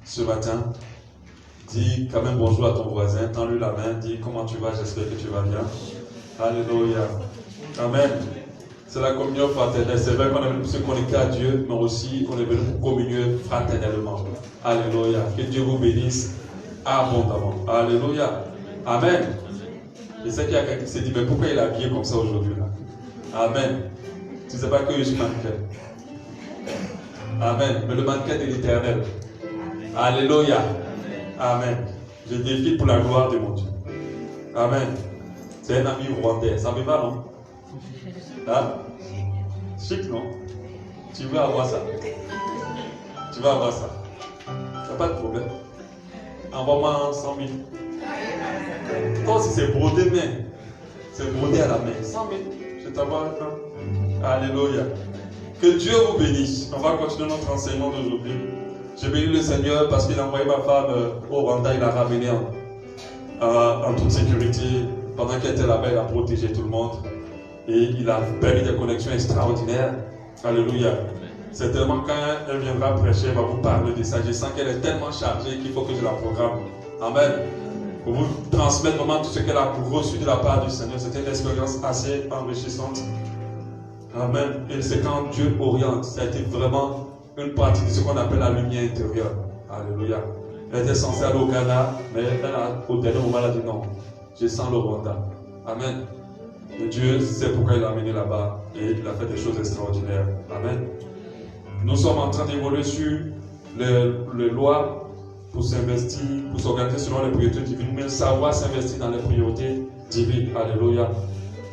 ce matin. Dis quand même bonjour à ton voisin, tends-lui la main, dis comment tu vas, j'espère que tu vas bien. Alléluia. Amen. C'est la communion fraternelle. C'est vrai qu'on est venu se connecter à Dieu, mais aussi on est venu pour communier fraternellement. Alléluia. Que Dieu vous bénisse abondamment. Alléluia. Amen. Je sais qu'il y a quelqu'un qui s'est dit, mais pourquoi il est habillé comme ça aujourd'hui là? Amen. Tu ne sais pas que je suis mannequin. Amen. Mais le mannequin de l'Éternel. Alléluia. Amen. Je défile pour la gloire de mon Dieu. Amen. C'est un ami rwandais. Ça me va, non? Hein? Chic, non? Tu veux avoir ça? Tu vas avoir ça. Il n'y a pas de problème. Envoie-moi 100 000. Toi aussi, c'est brodé main. C'est brodé à la main. 100 000. Je t'envoie un. Alléluia. Que Dieu vous bénisse. On va continuer notre enseignement d'aujourd'hui. Je bénis le Seigneur parce qu'il a envoyé ma femme au Rwanda. Il l'a ramenée en toute sécurité. Pendant qu'elle était là-bas, il a protégé tout le monde. Et il a permis des connexions extraordinaires. Alléluia. C'est tellement quand elle viendra prêcher, elle va vous parler de ça. Je sens qu'elle est tellement chargée qu'il faut que je la programme. Amen. Pour vous transmettre vraiment tout ce qu'elle a reçu de la part du Seigneur. C'était une expérience assez enrichissante. Amen. Et c'est quand Dieu oriente. Ça a été vraiment une partie de ce qu'on appelle la lumière intérieure. Alléluia. Elle était censée aller au Ghana, mais au dernier moment, elle a dit non. Je sens le Rwanda. Amen. Et Dieu sait pourquoi il l'a amené là-bas. Et il a fait des choses extraordinaires. Amen. Nous sommes en train d'évoluer sur les lois pour s'investir, pour s'organiser selon les priorités divines, mais savoir s'investir dans les priorités divines. Alléluia.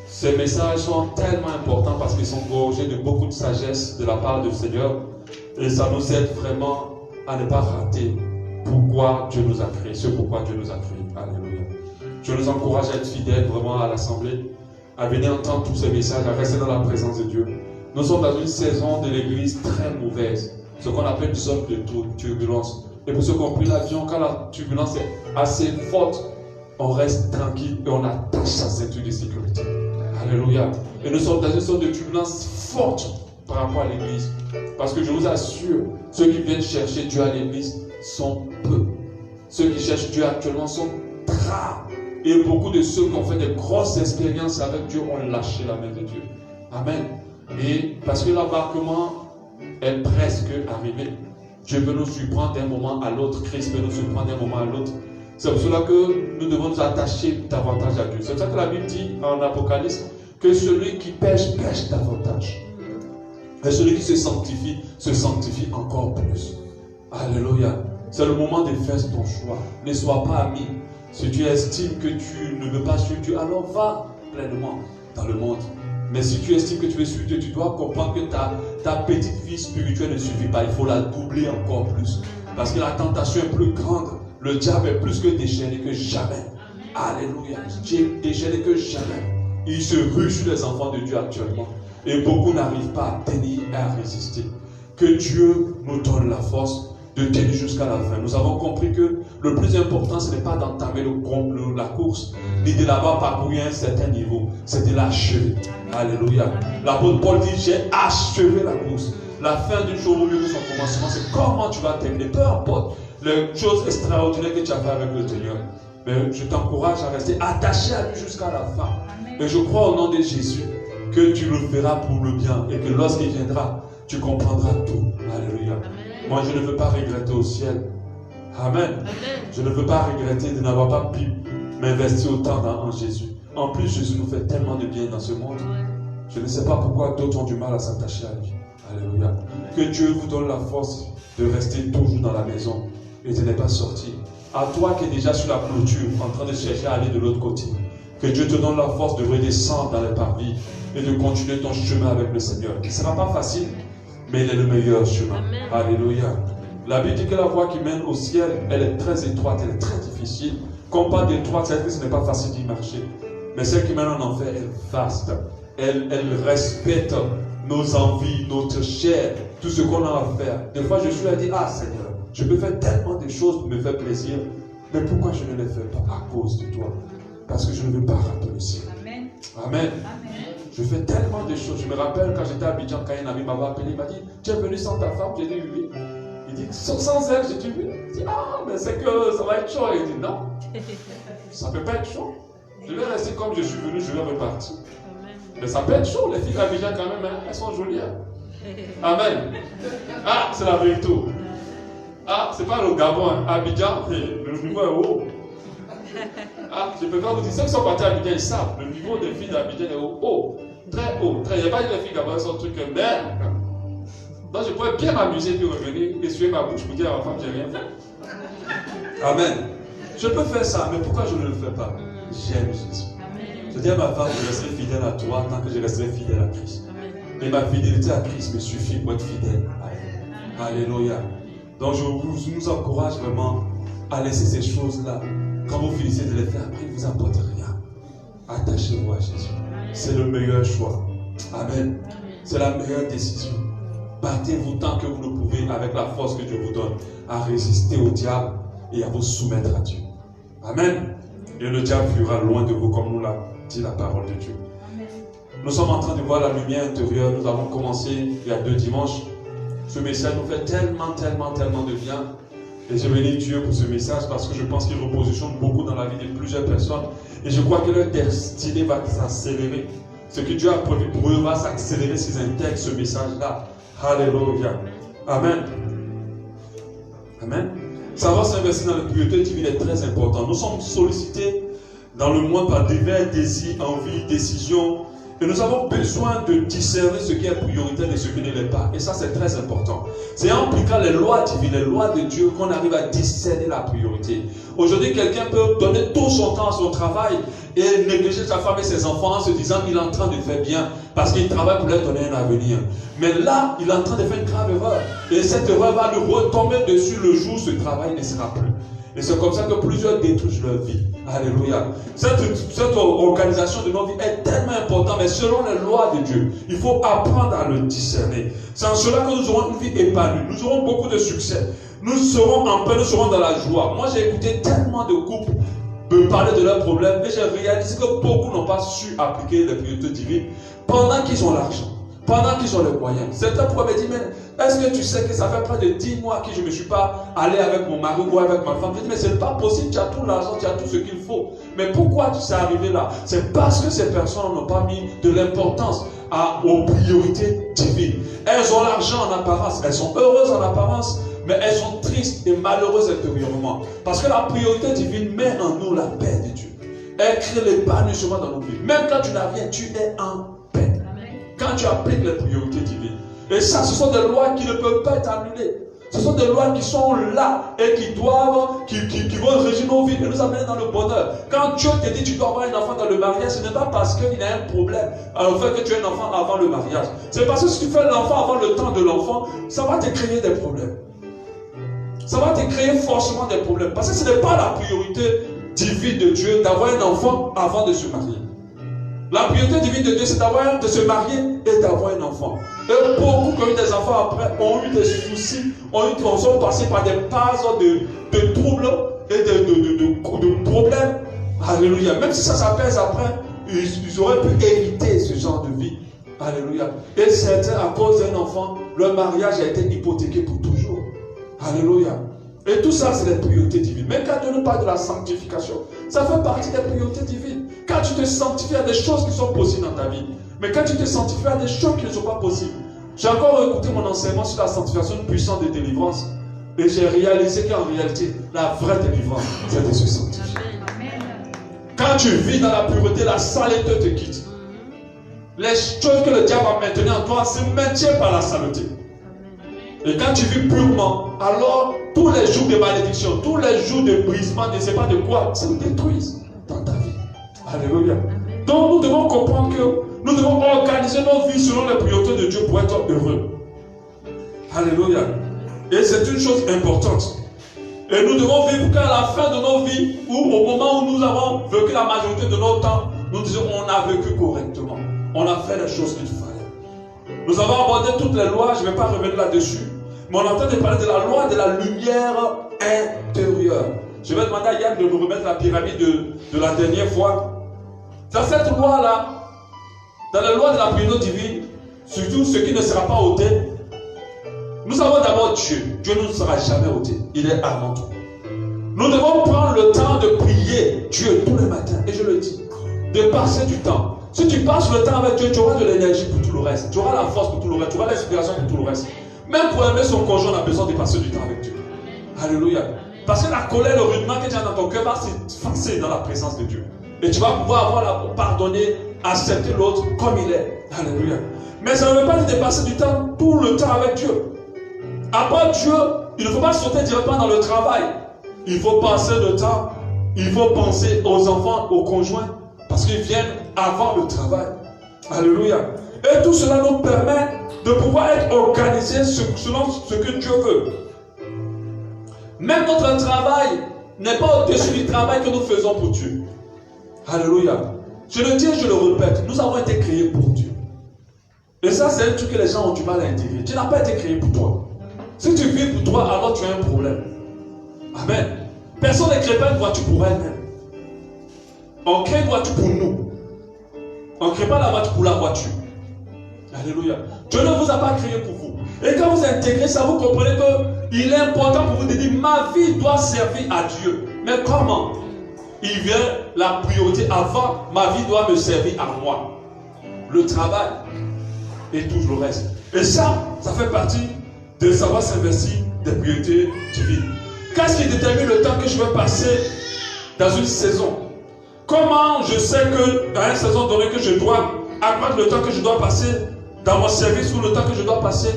Ces messages sont tellement importants parce qu'ils sont gorgés de beaucoup de sagesse de la part du Seigneur. Et ça nous aide vraiment à ne pas rater pourquoi Dieu nous a créés, ce pourquoi Dieu nous a créés. Alléluia. Je nous encourage à être fidèles vraiment à l'Assemblée, à venir entendre tous ces messages, à rester dans la présence de Dieu. Nous sommes dans une saison de l'Église très mauvaise, ce qu'on appelle une sorte de turbulence. Et pour ceux qui ont pris l'avion, quand la turbulence est assez forte, on reste tranquille et on attache sa ceinture de sécurité. Alléluia. Et nous sommes dans une sorte de turbulence forte par rapport à l'Église. Parce que je vous assure, ceux qui viennent chercher Dieu à l'Église sont peu. Ceux qui cherchent Dieu actuellement sont rares. Et beaucoup de ceux qui ont fait des grosses expériences avec Dieu ont lâché la main de Dieu. Amen. Et parce que l'embarquement est presque arrivé. Dieu peut nous surprendre d'un moment à l'autre. Christ peut nous surprendre d'un moment à l'autre. C'est pour cela que nous devons nous attacher davantage à Dieu. C'est pour ça que la Bible dit en Apocalypse que celui qui pêche, pêche davantage. Et celui qui se sanctifie encore plus. Alléluia. C'est le moment de faire ton choix. Ne sois pas ami. Si tu estimes que tu ne veux pas suivre Dieu, alors va pleinement dans le monde. Mais si tu estimes que tu veux suivre Dieu, tu dois comprendre que ta petite vie spirituelle ne suffit pas. Il faut la doubler encore plus. Parce que la tentation est plus grande. Le diable est plus que déchaîné que jamais. Alléluia. Dieu est déchaîné que jamais. Il se rue sur les enfants de Dieu actuellement. Et beaucoup n'arrivent pas à tenir et à résister. Que Dieu nous donne la force de tenir jusqu'à la fin. Nous avons compris que le plus important, ce n'est pas d'entamer la course, ni de l'avoir parcouru à un certain niveau, c'est de l'achever. Alléluia. L'apôtre Paul dit, j'ai achevé la course. La fin d'une chose au lieu de son commencement, c'est comment tu vas terminer. Peu importe les choses extraordinaires que tu as fait avec le Seigneur. Mais je t'encourage à rester attaché à lui jusqu'à la fin. Et je crois au nom de Jésus que tu le feras pour le bien et que lorsqu'il viendra, tu comprendras tout. Alléluia. Moi, je ne veux pas regretter au ciel. Amen. Je ne veux pas regretter de n'avoir pas pu m'investir autant en Jésus. En plus, Jésus nous fait tellement de bien dans ce monde. Je ne sais pas pourquoi d'autres ont du mal à s'attacher à lui. Alléluia. Que Dieu vous donne la force de rester toujours dans la maison et de ne pas sortir. À toi qui es déjà sur la clôture, en train de chercher à aller de l'autre côté. Que Dieu te donne la force de redescendre dans les parvis et de continuer ton chemin avec le Seigneur. Il ne sera pas facile, mais il est le meilleur chemin. Amen. Alléluia. La Bible dit que la voie qui mène au ciel, elle est très étroite, elle est très difficile. Comme pas d'étroite, c'est-à-dire que ce n'est pas facile d'y marcher. Mais celle qui mène en enfer est vaste. Elle respecte nos envies, notre chair, tout ce qu'on a à faire. Des fois, je suis là et dis, ah Seigneur, je peux faire tellement de choses pour me faire plaisir. Mais pourquoi je ne les fais pas? À cause de toi. Parce que je ne veux pas rater le ciel. Amen. Amen. Amen. Je fais tellement de choses. Je me rappelle quand j'étais à Abidjan, quand un ami m'avait appelé, il m'a dit, tu es venu sans ta femme? J'ai dit oui. Il dit, sans elle, j'ai dit oui. Il dit, mais c'est que ça va être chaud. Il dit, non, ça ne peut pas être chaud. Je vais rester comme je suis venu, je vais repartir. Mais ça peut être chaud, les filles d'Abidjan quand même, hein, elles sont jolies. Hein. Amen. Ah, c'est la vérité. Ah, c'est pas le Gabon, hein. Abidjan, le niveau est haut. Ah, je peux pas vous dire, ceux qui sont partis à Abidjan, ils savent, le niveau des filles d'Abidjan est haut, très haut. Il n'y a pas de filles Gabon, sont trucs merde. Donc je pourrais bien m'amuser puis revenir, essuyer ma bouche pour dire à ma femme, j'ai rien fait. Amen. Je peux faire ça, mais pourquoi je ne le fais pas? J'aime Jésus. Je dis à ma femme, je resterai fidèle à toi tant que je resterai fidèle à Christ. Et ma fidélité à Christ me suffit pour être fidèle. Alléluia. Donc je nous encourage vraiment à laisser ces choses-là. Quand vous finissez de les faire, après, ils ne vous apportent rien. Attachez-vous à Jésus. C'est le meilleur choix. Amen. C'est la meilleure décision. Battez-vous tant que vous le pouvez avec la force que Dieu vous donne à résister au diable et à vous soumettre à Dieu. Amen. Et le diable fuira loin de vous comme nous l'a dit la parole de Dieu. Nous sommes en train de voir la lumière intérieure. Nous avons commencé il y a 2 dimanches. Ce message nous fait tellement de bien. Et je bénis Dieu pour ce message parce que je pense qu'il repositionne beaucoup dans la vie de plusieurs personnes. Et je crois que leur destinée va s'accélérer. Ce que Dieu a prévu pour eux va s'accélérer s'ils intègrent ce message-là. Alléluia. Amen. Amen. Savoir s'investir dans la priorité divine est très important. Nous sommes sollicités dans le monde par divers désirs, envies, décisions. Et nous avons besoin de discerner ce qui est prioritaire et ce qui ne l'est pas. Et ça, c'est très important. C'est en appliquant les lois divines, les lois de Dieu, qu'on arrive à discerner la priorité. Aujourd'hui, quelqu'un peut donner tout son temps à son travail et négliger sa femme et ses enfants en se disant qu'il est en train de faire bien parce qu'il travaille pour leur donner un avenir. Mais là, il est en train de faire une grave erreur. Et cette erreur va lui retomber dessus le jour où ce travail ne sera plus. Et c'est comme ça que plusieurs détruisent leur vie. Alléluia. Cette organisation de nos vies est tellement importante, mais selon les lois de Dieu, il faut apprendre à le discerner. C'est en cela que nous aurons une vie épanouie. Nous aurons beaucoup de succès. Nous serons en paix, nous serons dans la joie. Moi, j'ai écouté tellement de couples me parler de leurs problèmes et j'ai réalisé que beaucoup n'ont pas su appliquer les priorités divines pendant qu'ils ont l'argent. Pendant qu'ils ont les moyens. Certains pourraient me dire, mais est-ce que tu sais que ça fait près de 10 mois que je ne suis pas allé avec mon mari ou avec ma femme? Je dis, mais ce n'est pas possible, tu as tout l'argent, tu as tout ce qu'il faut. Mais pourquoi tu sais arrivé là? C'est parce que ces personnes n'ont pas mis de l'importance aux priorités divines. Elles ont l'argent en apparence, elles sont heureuses en apparence, mais elles sont tristes et malheureuses intérieurement. Parce que la priorité divine met en nous la paix de Dieu. Elle crée l'épanouissement dans nos vies. Même quand tu n'as rien, tu es en paix. Quand tu appliques les priorités divines. Et ça, ce sont des lois qui ne peuvent pas être annulées. Ce sont des lois qui sont là et qui vont régir nos vies et nous amener dans le bonheur. Quand Dieu te dit que tu dois avoir un enfant dans le mariage, ce n'est pas parce qu'il y a un problème au fait que tu aies un enfant avant le mariage. C'est parce que si tu fais l'enfant avant le temps de l'enfant, ça va te créer des problèmes. Ça va te créer forcément des problèmes. Parce que ce n'est pas la priorité divine de Dieu d'avoir un enfant avant de se marier. La priorité divine de Dieu, c'est de se marier et d'avoir un enfant. Et beaucoup qui ont eu des enfants après ont eu des soucis, sont passés par des phases de troubles et de problèmes. Alléluia. Même si ça pèse après, ils auraient pu éviter ce genre de vie. Alléluia. Et certains, à cause d'un enfant, leur mariage a été hypothéqué pour toujours. Alléluia. Et tout ça, c'est les priorités divines. Même quand Dieu nous parle de la sanctification, ça fait partie des priorités divines. Quand tu te sanctifies à des choses qui sont possibles dans ta vie. Mais quand tu te sanctifies à des choses qui ne sont pas possibles. J'ai encore écouté mon enseignement sur la sanctification puissante de délivrance. Et j'ai réalisé qu'en réalité, la vraie délivrance, c'est de se sanctifier. Quand tu vis dans la pureté, la saleté te quitte. Les choses que le diable a maintenues en toi se maintiennent par la saleté. Et quand tu vis purement, alors tous les jours de malédiction, tous les jours de brisement, ne sais pas de quoi, se détruisent dans ta vie. Alléluia. Donc nous devons comprendre que nous devons organiser nos vies selon les priorités de Dieu pour être heureux. Alléluia. Et c'est une chose importante. Et nous devons vivre qu'à la fin de nos vies, ou au moment où nous avons vécu la majorité de notre temps, nous disons on a vécu correctement. On a fait les choses qu'il fallait. Nous avons abordé toutes les lois, je ne vais pas revenir là-dessus. Mais on entend parler de la loi de la lumière intérieure. Je vais demander à Yann de nous remettre la pyramide de la dernière fois. Dans cette loi-là, dans la loi de la priorité divine, surtout ce qui ne sera pas ôté, nous avons d'abord Dieu. Dieu ne sera jamais ôté. Il est avant tout. Nous devons prendre le temps de prier Dieu tous les matins. Et je le dis, de passer du temps. Si tu passes le temps avec Dieu, tu auras de l'énergie pour tout le reste. Tu auras la force pour tout le reste. Tu auras l'inspiration pour tout le reste. Même pour aimer son conjoint, on a besoin de passer du temps avec Dieu. Alléluia. Parce que la colère, le rudement que tu as dans ton cœur va s'effacer dans la présence de Dieu. Et tu vas pouvoir avoir la pardonner, accepter l'autre comme il est. Alléluia. Mais ça ne veut pas dire de passer du temps, tout le temps avec Dieu. Après Dieu, il ne faut pas sauter directement dans le travail. Il faut passer le temps. Il faut penser aux enfants, aux conjoints. Parce qu'ils viennent avant le travail. Alléluia. Et tout cela nous permet de pouvoir être organisés selon ce que Dieu veut. Même notre travail n'est pas au-dessus du travail que nous faisons pour Dieu. Alléluia. Je le dis et je le répète, nous avons été créés pour Dieu. Et ça, c'est un truc que les gens ont du mal à intégrer. Tu n'as pas été créé pour toi. Si tu vis pour toi, alors tu as un problème. Amen. Personne ne crée pas une voiture pour elle-même. On crée une voiture pour nous. On ne crée pas la voiture pour la voiture. Alléluia. Dieu ne vous a pas créé pour vous. Et quand vous intégrez ça, vous comprenez qu'il est important pour vous de dire ma vie doit servir à Dieu. Mais comment? Il vient la priorité avant, ma vie doit me servir à moi. Le travail et tout le reste. Et ça fait partie de savoir s'investir des priorités divines. Qu'est-ce qui détermine le temps que je vais passer dans une saison? Comment je sais que dans une saison donnée que je dois accroître le temps que je dois passer dans mon service ou le temps que je dois passer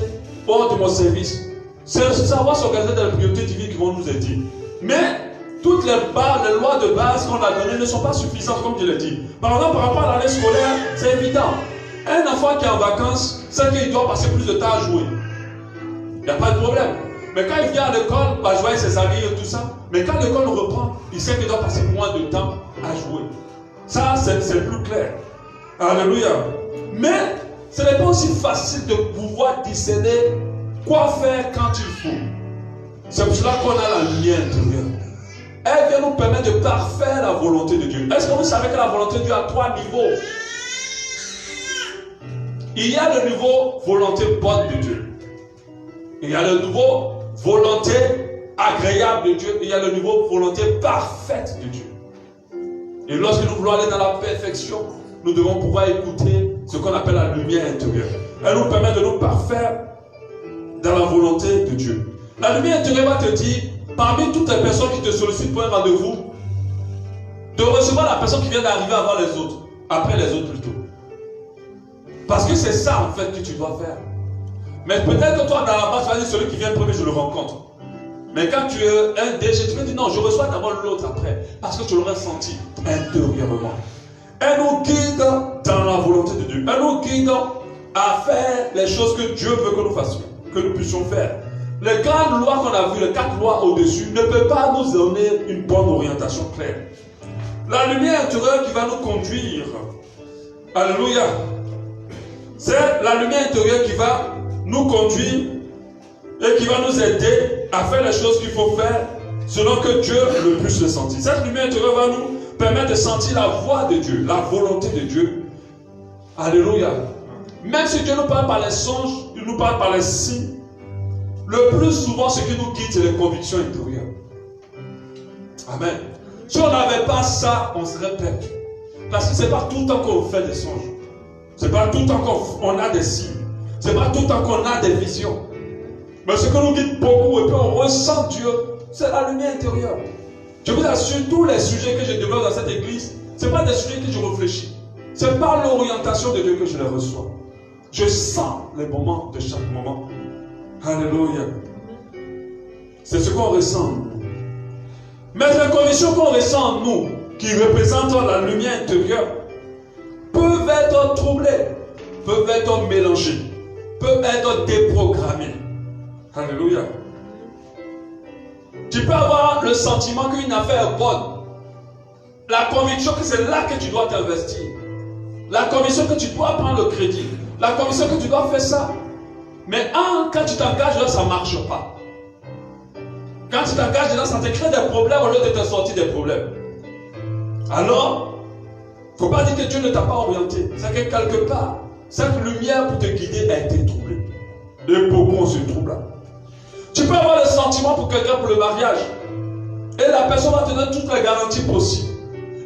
hors de mon service? C'est savoir s'organiser dans les priorités divines qui vont nous aider. Mais toutes les lois de base qu'on a données ne sont pas suffisantes, comme je l'ai dit. Par exemple, par rapport à l'année scolaire, c'est évident. Un enfant qui est en vacances, c'est qu'il doit passer plus de temps à jouer. Il n'y a pas de problème. Mais quand il vient à l'école, il va jouer avec ses amis et tout ça. Mais quand l'école reprend, il sait qu'il doit passer moins de temps à jouer. Ça, c'est plus clair. Alléluia. Mais ce n'est pas aussi facile de pouvoir discerner quoi faire quand il faut. C'est pour cela qu'on a la lumière intérieure. Elle vient nous permettre de parfaire la volonté de Dieu. Est-ce que vous savez que la volonté de Dieu a 3 niveaux? Il y a le niveau volonté bonne de Dieu. Il y a le niveau volonté agréable de Dieu. Il y a le niveau volonté parfaite de Dieu. Et lorsque nous voulons aller dans la perfection, nous devons pouvoir écouter ce qu'on appelle la lumière intérieure. Elle nous permet de nous parfaire dans la volonté de Dieu. La lumière intérieure va te dire, parmi toutes les personnes qui te sollicitent pour un rendez-vous, de recevoir la personne qui vient d'arriver avant les autres, après les autres plutôt. Parce que c'est ça en fait que tu dois faire. Mais peut-être que toi dans la base, tu vas dire celui qui vient premier, je le rencontre. Mais quand tu es un DG, tu vas dire non, je reçois d'abord l'autre après. Parce que tu l'auras senti intérieurement. Elle nous guide dans la volonté de Dieu. Elle nous guide à faire les choses que Dieu veut que nous fassions, que nous puissions faire. Les grandes lois qu'on a vues, les 4 lois au-dessus, ne peuvent pas nous donner une bonne orientation claire. La lumière intérieure qui va nous conduire, alléluia, c'est la lumière intérieure qui va nous conduire et qui va nous aider à faire les choses qu'il faut faire selon que Dieu le puisse le sentir. Cette lumière intérieure va nous permettre de sentir la voix de Dieu, la volonté de Dieu. Alléluia. Même si Dieu nous parle par les songes, il nous parle par les signes, le plus souvent ce qui nous guide, c'est les convictions intérieures. Amen. Si on n'avait pas ça, on serait perdu. Parce que ce n'est pas tout le temps qu'on fait des songes. Ce n'est pas tout le temps qu'on a des signes. Ce n'est pas tout le temps qu'on a des visions. Mais ce que nous guide beaucoup et puis on ressent Dieu, c'est la lumière intérieure. Je vous assure, tous les sujets que je développe dans cette église, ce n'est pas des sujets que je réfléchis. C'est par l'orientation de Dieu que je les reçois. Je sens les moments de chaque moment. Alléluia. C'est ce qu'on ressent. Mais les conditions qu'on ressent en nous, qui représentent la lumière intérieure, peuvent être troublées, peuvent être mélangées, peuvent être déprogrammées. Alléluia. Tu peux avoir le sentiment qu'une affaire est bonne. La conviction que c'est là que tu dois t'investir. La conviction que tu dois prendre le crédit. La conviction que tu dois faire ça. Mais quand tu t'engages là, ça ne marche pas. Quand tu t'engages là, ça te crée des problèmes au lieu de te sortir des problèmes. Alors, il ne faut pas dire que Dieu ne t'a pas orienté. C'est que quelque part, cette lumière pour te guider a été troublée. Et beaucoup on se trouble là. Tu peux avoir le sentiment pour quelqu'un pour le mariage. Et la personne va te donner toutes les garanties possibles.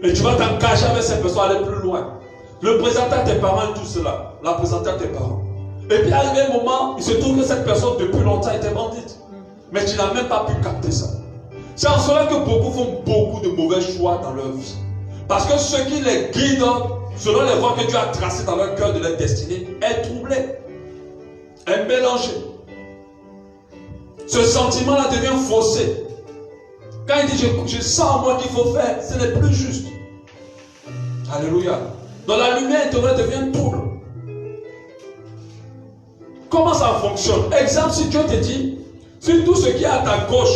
Et tu vas t'engager avec cette personne à aller plus loin. Le présenter à tes parents et tout cela. La présenter à tes parents. Et puis arrivé un moment, il se trouve que cette personne depuis longtemps était bandite. Mais tu n'as même pas pu capter ça. C'est en cela que beaucoup font beaucoup de mauvais choix dans leur vie. Parce que ce qui les guide, selon les voies que Dieu a tracées dans leur cœur de leur destinée, est troublé, est mélangé. Ce sentiment-là devient faussé. Quand il dit je sens en moi qu'il faut faire, ce n'est plus juste. Alléluia. Dans la lumière éternelle devient trouble. Comment ça fonctionne? Exemple, si Dieu te dit, si tout ce qui est à ta gauche,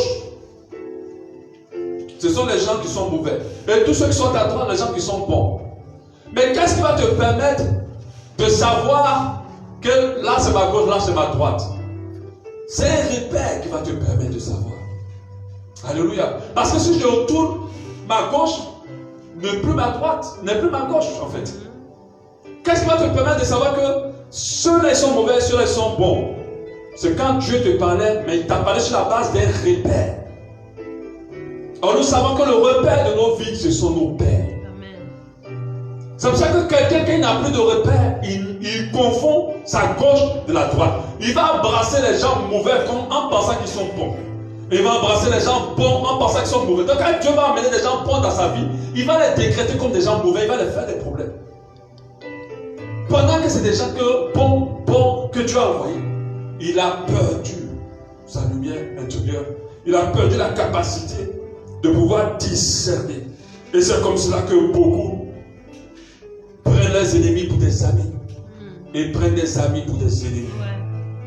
ce sont les gens qui sont mauvais. Et tous ceux qui sont à droite, les gens qui sont bons. Mais qu'est-ce qui va te permettre de savoir que là c'est ma gauche, là c'est ma droite? C'est un repère qui va te permettre de savoir. Alléluia. Parce que si je retourne, ma gauche n'est plus ma droite, n'est plus ma gauche en fait. Qu'est-ce qui va te permettre de savoir que ceux-là sont mauvais, ceux-là sont bons? C'est quand Dieu te parlait, mais il t'a parlé sur la base d'un repère. Alors nous savons que le repère de nos vies, ce sont nos pères. C'est pour ça que quelqu'un qui n'a plus de repère, il confond sa gauche de la droite. Il va embrasser les gens mauvais en pensant qu'ils sont bons. Il va embrasser les gens bons en pensant qu'ils sont mauvais. Donc quand Dieu va amener des gens bons dans sa vie, il va les décréter comme des gens mauvais, il va les faire des problèmes. Pendant que c'est des gens bons que Dieu a envoyés, il a perdu sa lumière intérieure. Il a perdu la capacité de pouvoir discerner. Et c'est comme cela que beaucoup prennent leurs ennemis pour des amis. Et prennent des amis pour des ennemis.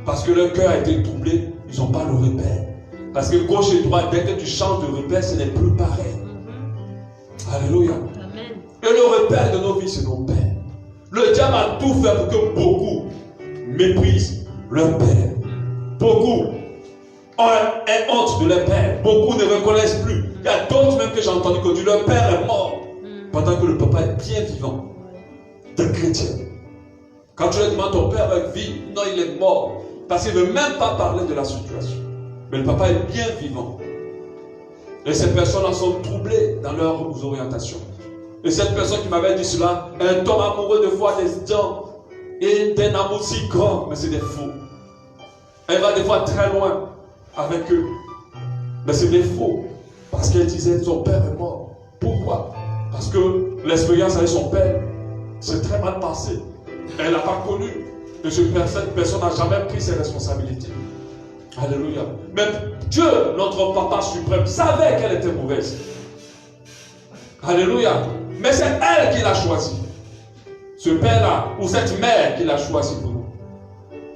Parce que leur cœur a été troublé, ils n'ont pas le repère. Parce que gauche et droite, dès que tu changes de repère, ce n'est plus pareil. Alléluia. Amen. Et le repère de nos vies, c'est nos pères. Le diable a tout fait pour que beaucoup méprisent leur père. Beaucoup ont honte de leur père. Beaucoup ne reconnaissent plus. Il y a d'autres même que j'ai entendu que leur père est mort. Pendant que le papa est bien vivant. D'un chrétien. Quand tu lui demandes ton père vit, non, il est mort. Parce qu'il ne veut même pas parler de la situation. Mais le papa est bien vivant. Et ces personnes-là sont troublées dans leurs orientations. Et cette personne qui m'avait dit cela, un homme amoureux de foi des gens et d'un amour si grand, mais c'est des faux. Elle va des fois très loin avec eux. Mais c'est des faux. Parce qu'elle disait son père est mort. Pourquoi? Parce que l'expérience avec son père s'est très mal passée. Elle n'a pas connu. Et cette personne n'a jamais pris ses responsabilités. Alléluia. Mais Dieu, notre papa suprême, savait qu'elle était mauvaise. Alléluia. Mais c'est elle qui l'a choisi. Ce père-là, ou cette mère qui l'a choisi pour nous.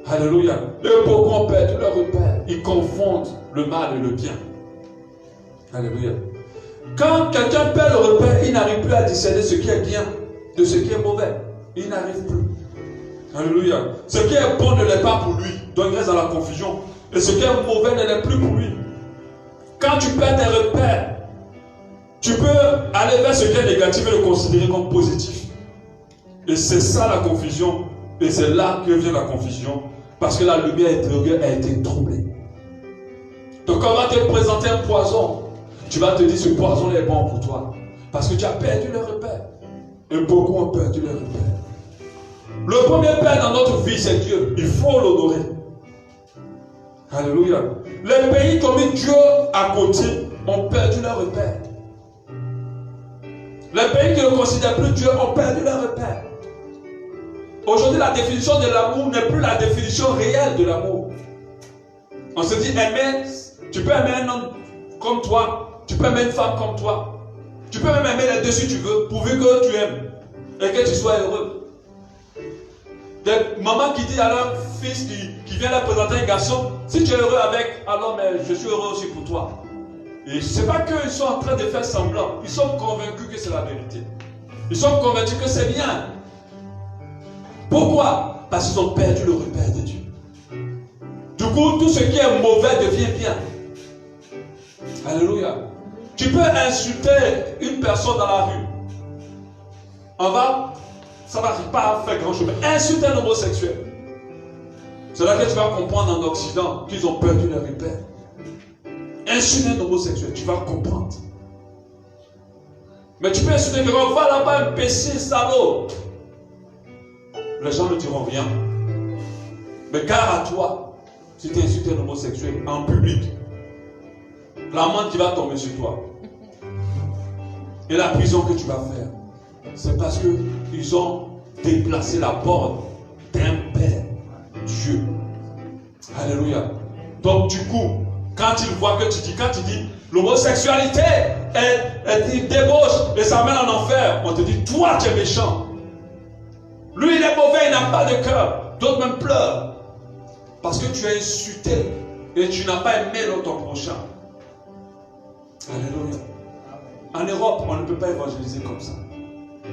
Alléluia. Et beaucoup ont perdu leur repère. Ils confondent le mal et le bien. Alléluia. Quand quelqu'un perd le repère, il n'arrive plus à discerner ce qui est bien de ce qui est mauvais. Il n'arrive plus. Alléluia. Ce qui est bon ne l'est pas pour lui. Donc il reste dans la confusion. Et ce qui est mauvais ne l'est plus pour lui. Quand tu perds tes repères, tu peux aller vers ce qui est négatif et le considérer comme positif. Et c'est ça la confusion. Et c'est là que vient la confusion. Parce que la lumière intérieure a été troublée. Donc on va te présenter un poison. Tu vas te dire ce poison est bon pour toi. Parce que tu as perdu le repère. Et beaucoup ont perdu le repère. Le premier père dans notre vie, c'est Dieu. Il faut l'honorer. Alléluia. Les pays qui ont mis Dieu à côté ont perdu leur repère. Les pays qui ne considèrent plus Dieu ont perdu leur repère. Aujourd'hui, la définition de l'amour n'est plus la définition réelle de l'amour. On se dit aimer, tu peux aimer un homme comme toi, tu peux aimer une femme comme toi, tu peux même aimer les deux si tu veux, pourvu que tu aimes et que tu sois heureux. Des mamans qui disent à leur fils qui vient leur présenter un garçon, si tu es heureux avec, alors mais je suis heureux aussi pour toi. Et ce n'est pas qu'ils sont en train de faire semblant, ils sont convaincus que c'est la vérité. Ils sont convaincus que c'est bien. Pourquoi? Parce qu'ils ont perdu le repère de Dieu. Du coup, tout ce qui est mauvais devient bien. Alléluia. Tu peux insulter une personne dans la rue. Ça ne va pas faire grand chose. Mais insulter un homosexuel. C'est là que tu vas comprendre en Occident qu'ils ont perdu leur repère. insulter un homosexuel, tu vas comprendre. Mais tu peux insulter quelqu'un, va là-bas, imbécile, salaud. Les gens ne diront rien. Mais car à toi, si tu insultes un homosexuel en public, l'amende qui va tomber sur toi et la prison que tu vas faire, c'est parce qu'ils ont déplacé la borne d'un Père, Dieu. Alléluia. Donc du coup, quand il voit que tu dis l'homosexualité est une débauche et ça mène en enfer, on te dit, toi tu es méchant. Lui il est mauvais, il n'a pas de cœur. D'autres même pleurent. Parce que tu as insulté et tu n'as pas aimé ton prochain. Alléluia. En Europe, on ne peut pas évangéliser comme ça.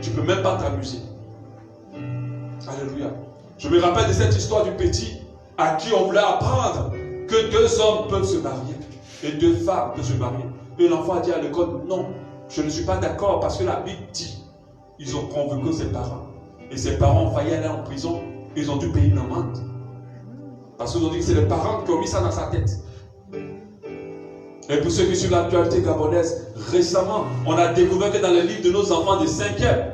Tu ne peux même pas t'amuser. Alléluia. Je me rappelle de cette histoire du petit à qui on voulait apprendre que 2 hommes peuvent se marier et 2 femmes peuvent se marier. Et l'enfant a dit à l'école, non, je ne suis pas d'accord parce que la Bible dit, ils ont convoqué ses parents. Et ses parents ont failli aller en prison, ils ont dû payer une amende. Parce qu'ils ont dit que c'est les parents qui ont mis ça dans sa tête. Et pour ceux qui suivent l'actualité gabonaise, récemment, on a découvert que dans les livres de nos enfants de 5e,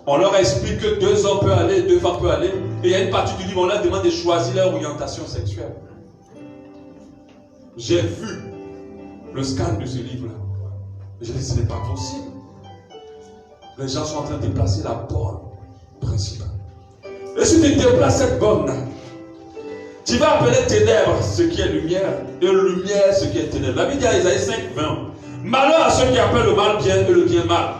on leur explique que 2 hommes peuvent aller, 2 femmes peuvent aller, et il y a une partie du livre, on leur demande de choisir leur orientation sexuelle. J'ai vu le scandale de ce livre-là. Je dis, ce n'est pas possible. Les gens sont en train de déplacer la borne principale. Et si tu déplaces cette borne-là, tu vas appeler ténèbres ce qui est lumière, et lumière ce qui est ténèbres. La Bible dit à Isaïe 5, 20. Malheur à ceux qui appellent le mal bien et le bien mal,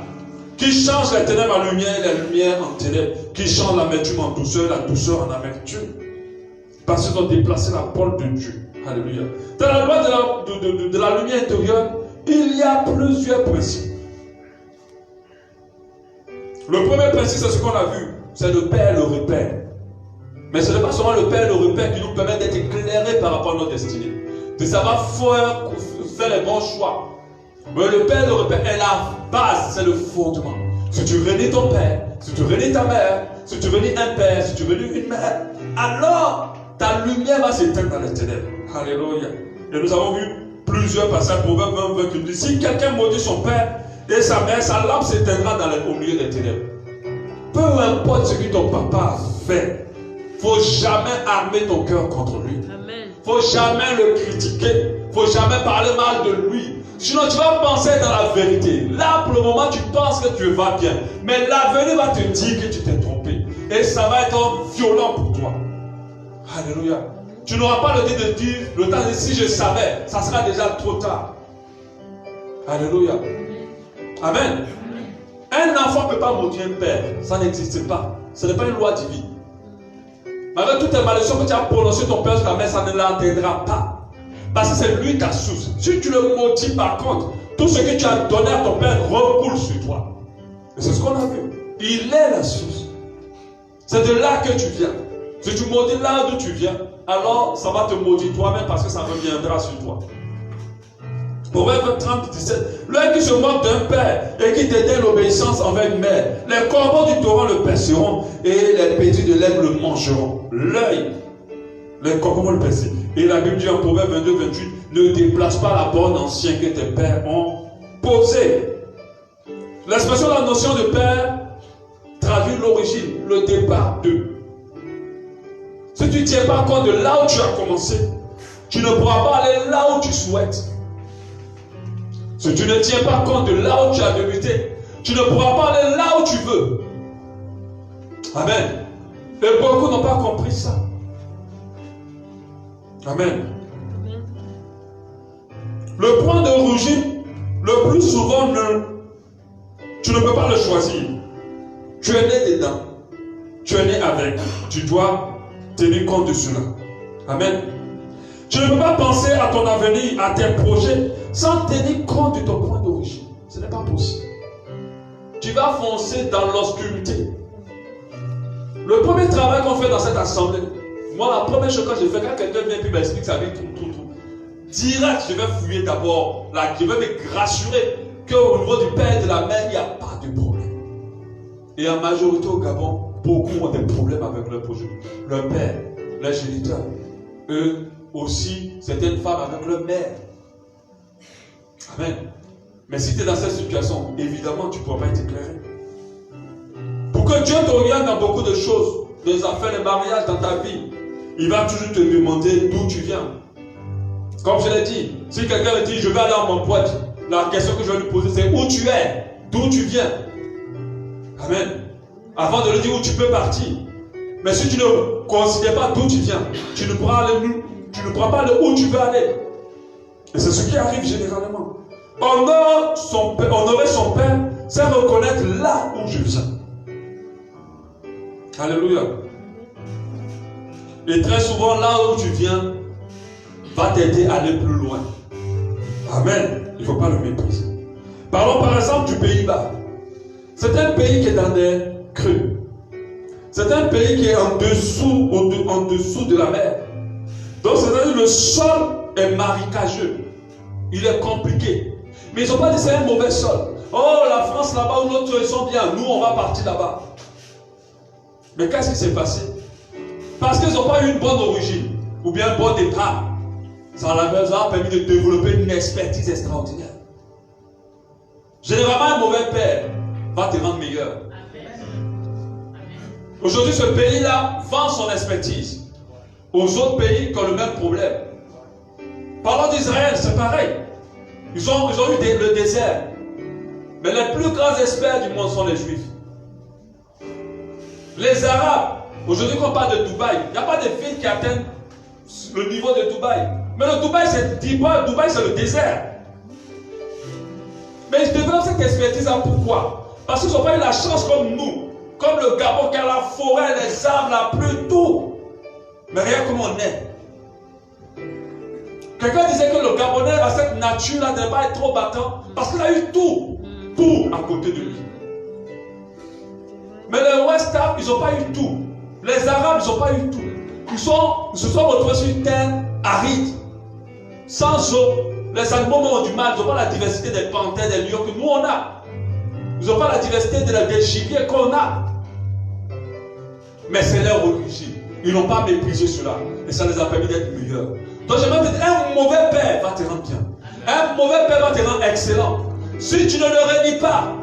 qui changent la ténèbres en lumière et la lumière en ténèbres, qui changent l'amertume en douceur, la douceur en amertume. Parce qu'ils ont déplacé la parole de Dieu. Alléluia. Dans la loi de la lumière intérieure, il y a plusieurs principes. Le premier principe, c'est ce qu'on a vu, c'est le Père le repère. Mais ce n'est pas seulement le Père le repère qui nous permet d'être éclairés par rapport à notre destinée, de savoir faire les bons choix. Mais le Père le repère est la base, c'est le fondement. Si tu réunis ton Père, si tu réunis ta mère, si tu réunis un Père, si tu réunis une mère, alors ta lumière va s'éteindre dans les ténèbres. Alléluia. Et nous avons vu plusieurs passages, Proverbe 20, qui nous dit, si quelqu'un maudit son Père et sa mère, sa lampe s'éteindra au milieu des ténèbres. Peu importe ce que ton papa a fait, il ne faut jamais armer ton cœur contre lui. Il ne faut jamais le critiquer. Il ne faut jamais parler mal de lui. Sinon, tu vas penser dans la vérité. Là, pour le moment, tu penses que tu vas bien. Mais l'avenir va te dire que tu t'es trompé. Et ça va être violent pour toi. Alléluia. Tu n'auras pas le temps de dire, si je savais, ça sera déjà trop tard. Alléluia. Amen. Un enfant ne peut pas maudire un père. Ça n'existe pas. Ce n'est pas une loi divine. Malgré toutes les malédictions que tu as prononcées ton père sur ta mère, ça ne l'atteindra pas. Parce que c'est lui ta source. Si tu le maudis par contre, tout ce que tu as donné à ton père recoule sur toi. Et c'est ce qu'on a vu. Il est la source. C'est de là que tu viens. Si tu maudis là d'où tu viens, alors ça va te maudire toi-même parce que ça reviendra sur toi. Proverbe 30, 17. L'œil qui se moque d'un père et qui dédaigne l'obéissance envers une mère, les corbeaux du torrent le perceront et les petits de l'aigle le mangeront. L'œil, les corbeaux vont le percer. Et la Bible dit en Proverbe 22, 28, ne déplace pas la borne ancienne que tes pères ont posée. L'expression de la notion de père traduit l'origine, le départ d'eux. Si tu ne tiens pas compte de là où tu as commencé, tu ne pourras pas aller là où tu souhaites. Si tu ne tiens pas compte de là où tu as débuté, tu ne pourras pas aller là où tu veux. Amen. Et beaucoup n'ont pas compris ça. Amen. Le point d'origine, le plus souvent, tu ne peux pas le choisir. Tu es né dedans. Tu es né avec. Tu dois tenir compte de cela. Amen. Tu ne peux pas penser à ton avenir, à tes projets, sans tenir compte de ton point d'origine. Ce n'est pas possible. Tu vas foncer dans l'obscurité. Le premier travail qu'on fait dans cette assemblée, moi, la première chose que j'ai fait, quand quelqu'un vient et m'explique sa vie, direct, je vais fouiller d'abord, je vais me rassurer qu'au niveau du père et de la mère, il n'y a pas de problème. Et en majorité au Gabon, beaucoup ont des problèmes avec leur projet. Leur père, leur géniteur, eux aussi, certaines femmes avec leur mère. Amen. Mais si tu es dans cette situation, évidemment, tu ne pourras pas être éclairé. Pour que Dieu t'oriente dans beaucoup de choses, des affaires, des mariages, dans ta vie, il va toujours te demander d'où tu viens. Comme je l'ai dit, si quelqu'un me dit, je vais aller à mon pote, la question que je vais lui poser, c'est où tu es, d'où tu viens. Amen. Avant de lui dire où tu peux partir. Mais si tu ne considères pas d'où tu viens, tu ne pourras pas aller où tu veux aller. Et c'est ce qui arrive généralement. Honorer son père, c'est reconnaître là où je viens. Alléluia. Et très souvent, là où tu viens, va t'aider à aller plus loin. Amen. Il ne faut pas le mépriser. Parlons par exemple du Pays-Bas. C'est un pays qui est dans des creux. C'est un pays qui est en dessous de la mer. Donc c'est-à-dire le sol est marécageux. Il est compliqué. Mais ils n'ont pas dit c'est un mauvais sol. Oh, la France là-bas ou l'autre, ils sont bien. Nous, on va partir là-bas. Mais qu'est-ce qui s'est passé? Parce qu'ils n'ont pas eu une bonne origine. Ou bien un bon départ. Ça leur a permis de développer une expertise extraordinaire. Généralement, un mauvais père va te rendre meilleur. Aujourd'hui, ce pays-là vend son expertise aux autres pays qui ont le même problème. Parlons d'Israël, c'est pareil. Ils ont eu le désert. Mais les plus grands experts du monde sont les Juifs. Les Arabes, aujourd'hui quand on parle de Dubaï, il n'y a pas de villes qui atteignent le niveau de Dubaï. Mais le Dubaï, c'est le désert. Mais ils développent cette expertise-là, pourquoi? Parce qu'ils n'ont pas eu la chance comme nous, comme le Gabon qui a la forêt, les arbres, la pluie, tout. Mais regarde comment on est. Quelqu'un disait que le Gabonais a cette nature-là de ne pas être trop battant parce qu'il a eu tout à côté de lui. Mais les West Africains, ils n'ont pas eu tout. Les Arabes, ils n'ont pas eu tout. Ils se sont retrouvés sur une terre aride, sans eau. Les animaux ont du mal, ils n'ont pas la diversité des panthères, des lions que nous on a. Ils n'ont pas la diversité des gibiers qu'on a. Mais c'est leur origine. Ils n'ont pas méprisé cela. Et ça les a permis d'être meilleurs. Donc j'aimerais te dire, un mauvais père va te rendre bien. Un mauvais père va te rendre excellent. Si tu ne le réunis pas,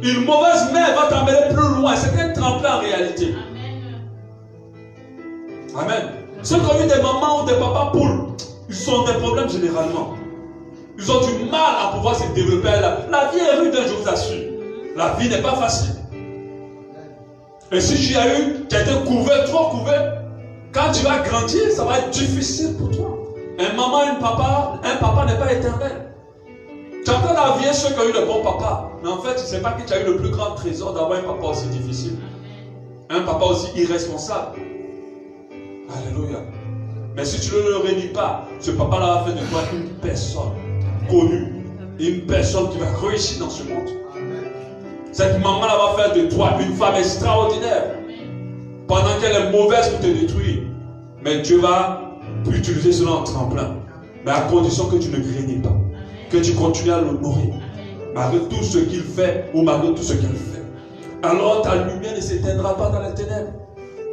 une mauvaise mère va t'emmener plus loin. C'est un tremplin en réalité. Amen. Ceux qui ont eu des mamans ou des papas poules, ils ont des problèmes généralement. Ils ont du mal à pouvoir se développer. La vie est rude, je vous assure. La vie n'est pas facile. Et si tu as eu, tu as été couvé, trop couvé, quand tu vas grandir, ça va être difficile pour toi. Un maman, un papa n'est pas éternel. Tu entends la vie ceux qui ont eu le bon papa. Mais en fait, tu ne sais pas que tu as eu le plus grand trésor d'avoir un papa aussi difficile. Un papa aussi irresponsable. Alléluia. Mais si tu ne le réunis pas, ce papa-là va faire de toi une personne connue. Une personne qui va réussir dans ce monde. Cette maman-là va faire de toi une femme extraordinaire. Pendant qu'elle est mauvaise pour te détruire. Mais Dieu va utiliser cela en tremplin. Mais à condition que tu ne réunis pas. Que tu continues à l'honorer. Malgré tout ce qu'il fait ou malgré tout ce qu'elle fait. Alors ta lumière ne s'éteindra pas dans les ténèbres.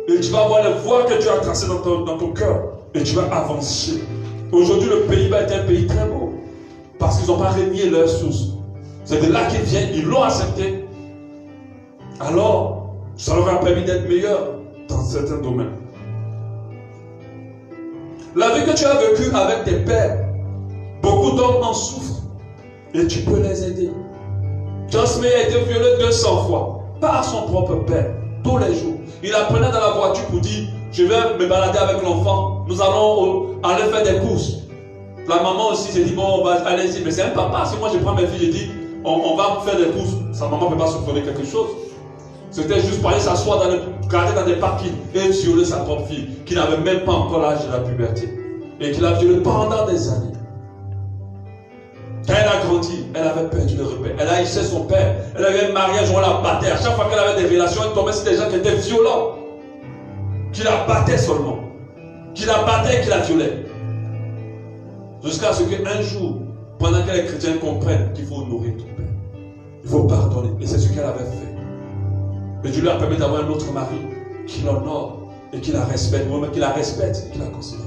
Et tu vas voir les voies que Dieu a tracées dans ton cœur. Et tu vas avancer. Aujourd'hui, le Pays-Bas est un pays très beau. Parce qu'ils n'ont pas renié leur source. C'est de là qu'ils viennent, ils l'ont accepté. Alors, ça leur a permis d'être meilleurs dans certains domaines. La vie que tu as vécue avec tes pères, beaucoup d'hommes en souffrent. Et tu peux les aider. John Smith a été violé 200 fois par son propre père, tous les jours. Il apprenait dans la voiture pour dire, je vais me balader avec l'enfant, nous allons aller faire des courses. La maman aussi s'est dit, bon, allez-y, mais c'est un papa. Si moi je prends mes filles, je dis, on va faire des courses, sa maman ne peut pas se faire quelque chose. C'était juste pour aller s'asseoir garder dans des parkings et violer sa propre fille, qui n'avait même pas encore l'âge de la puberté. Et qui l'a violée pendant des années. Quand elle a grandi, elle avait perdu le repère. Elle a haïssé son père. Elle avait un mariage où on la battait. À chaque fois qu'elle avait des relations, elle tombait sur des gens qui étaient violents. Qui la battaient seulement. Qui la battaient et qui la violaient. Jusqu'à ce qu'un jour, pendant que les chrétiens comprennent qu'il faut honorer ton père. Il faut pardonner. Et c'est ce qu'elle avait fait. Et Dieu lui a permis d'avoir un autre mari qui l'honore et qui la respecte. Qui la respecte et qui la considère.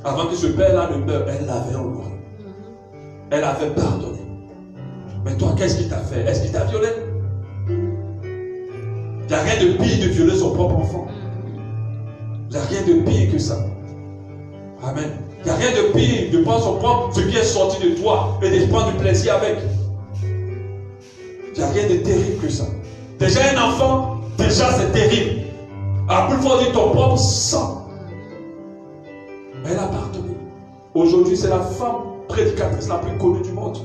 Avant que ce père-là ne meure, elle l'avait honoré. Elle avait pardonné. Mais toi, qu'est-ce qu'il t'a fait? Est-ce qu'il t'a violé? Il n'y a rien de pire de violer son propre enfant. Il n'y a rien de pire que ça. Amen. Il n'y a rien de pire de prendre son propre, ce qui est sorti de toi et de prendre du plaisir avec. Il n'y a rien de terrible que ça. Déjà un enfant, déjà c'est terrible. À plus fort de ton propre sang. Mais elle a pardonné. Aujourd'hui, c'est la femme prédicatrice la plus connue du monde.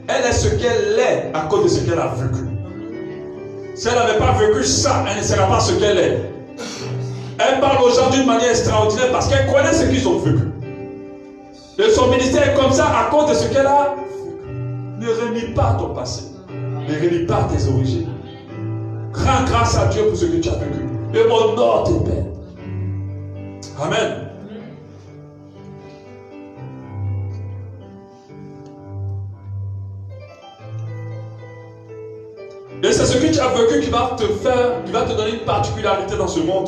Elle est ce qu'elle est à cause de ce qu'elle a vécu. Si elle n'avait pas vécu ça, elle ne serait pas ce qu'elle est. Elle parle aux gens d'une manière extraordinaire parce qu'elle connaît ce qu'ils ont vécu. Et son ministère est comme ça à cause de ce qu'elle a vécu. Ne renie pas ton passé. Ne renie pas tes origines. Rends grâce à Dieu pour ce que tu as vécu. Et honore tes pères. Amen. Et c'est ce que tu as vécu qui va te faire, qui va te donner une particularité dans ce monde.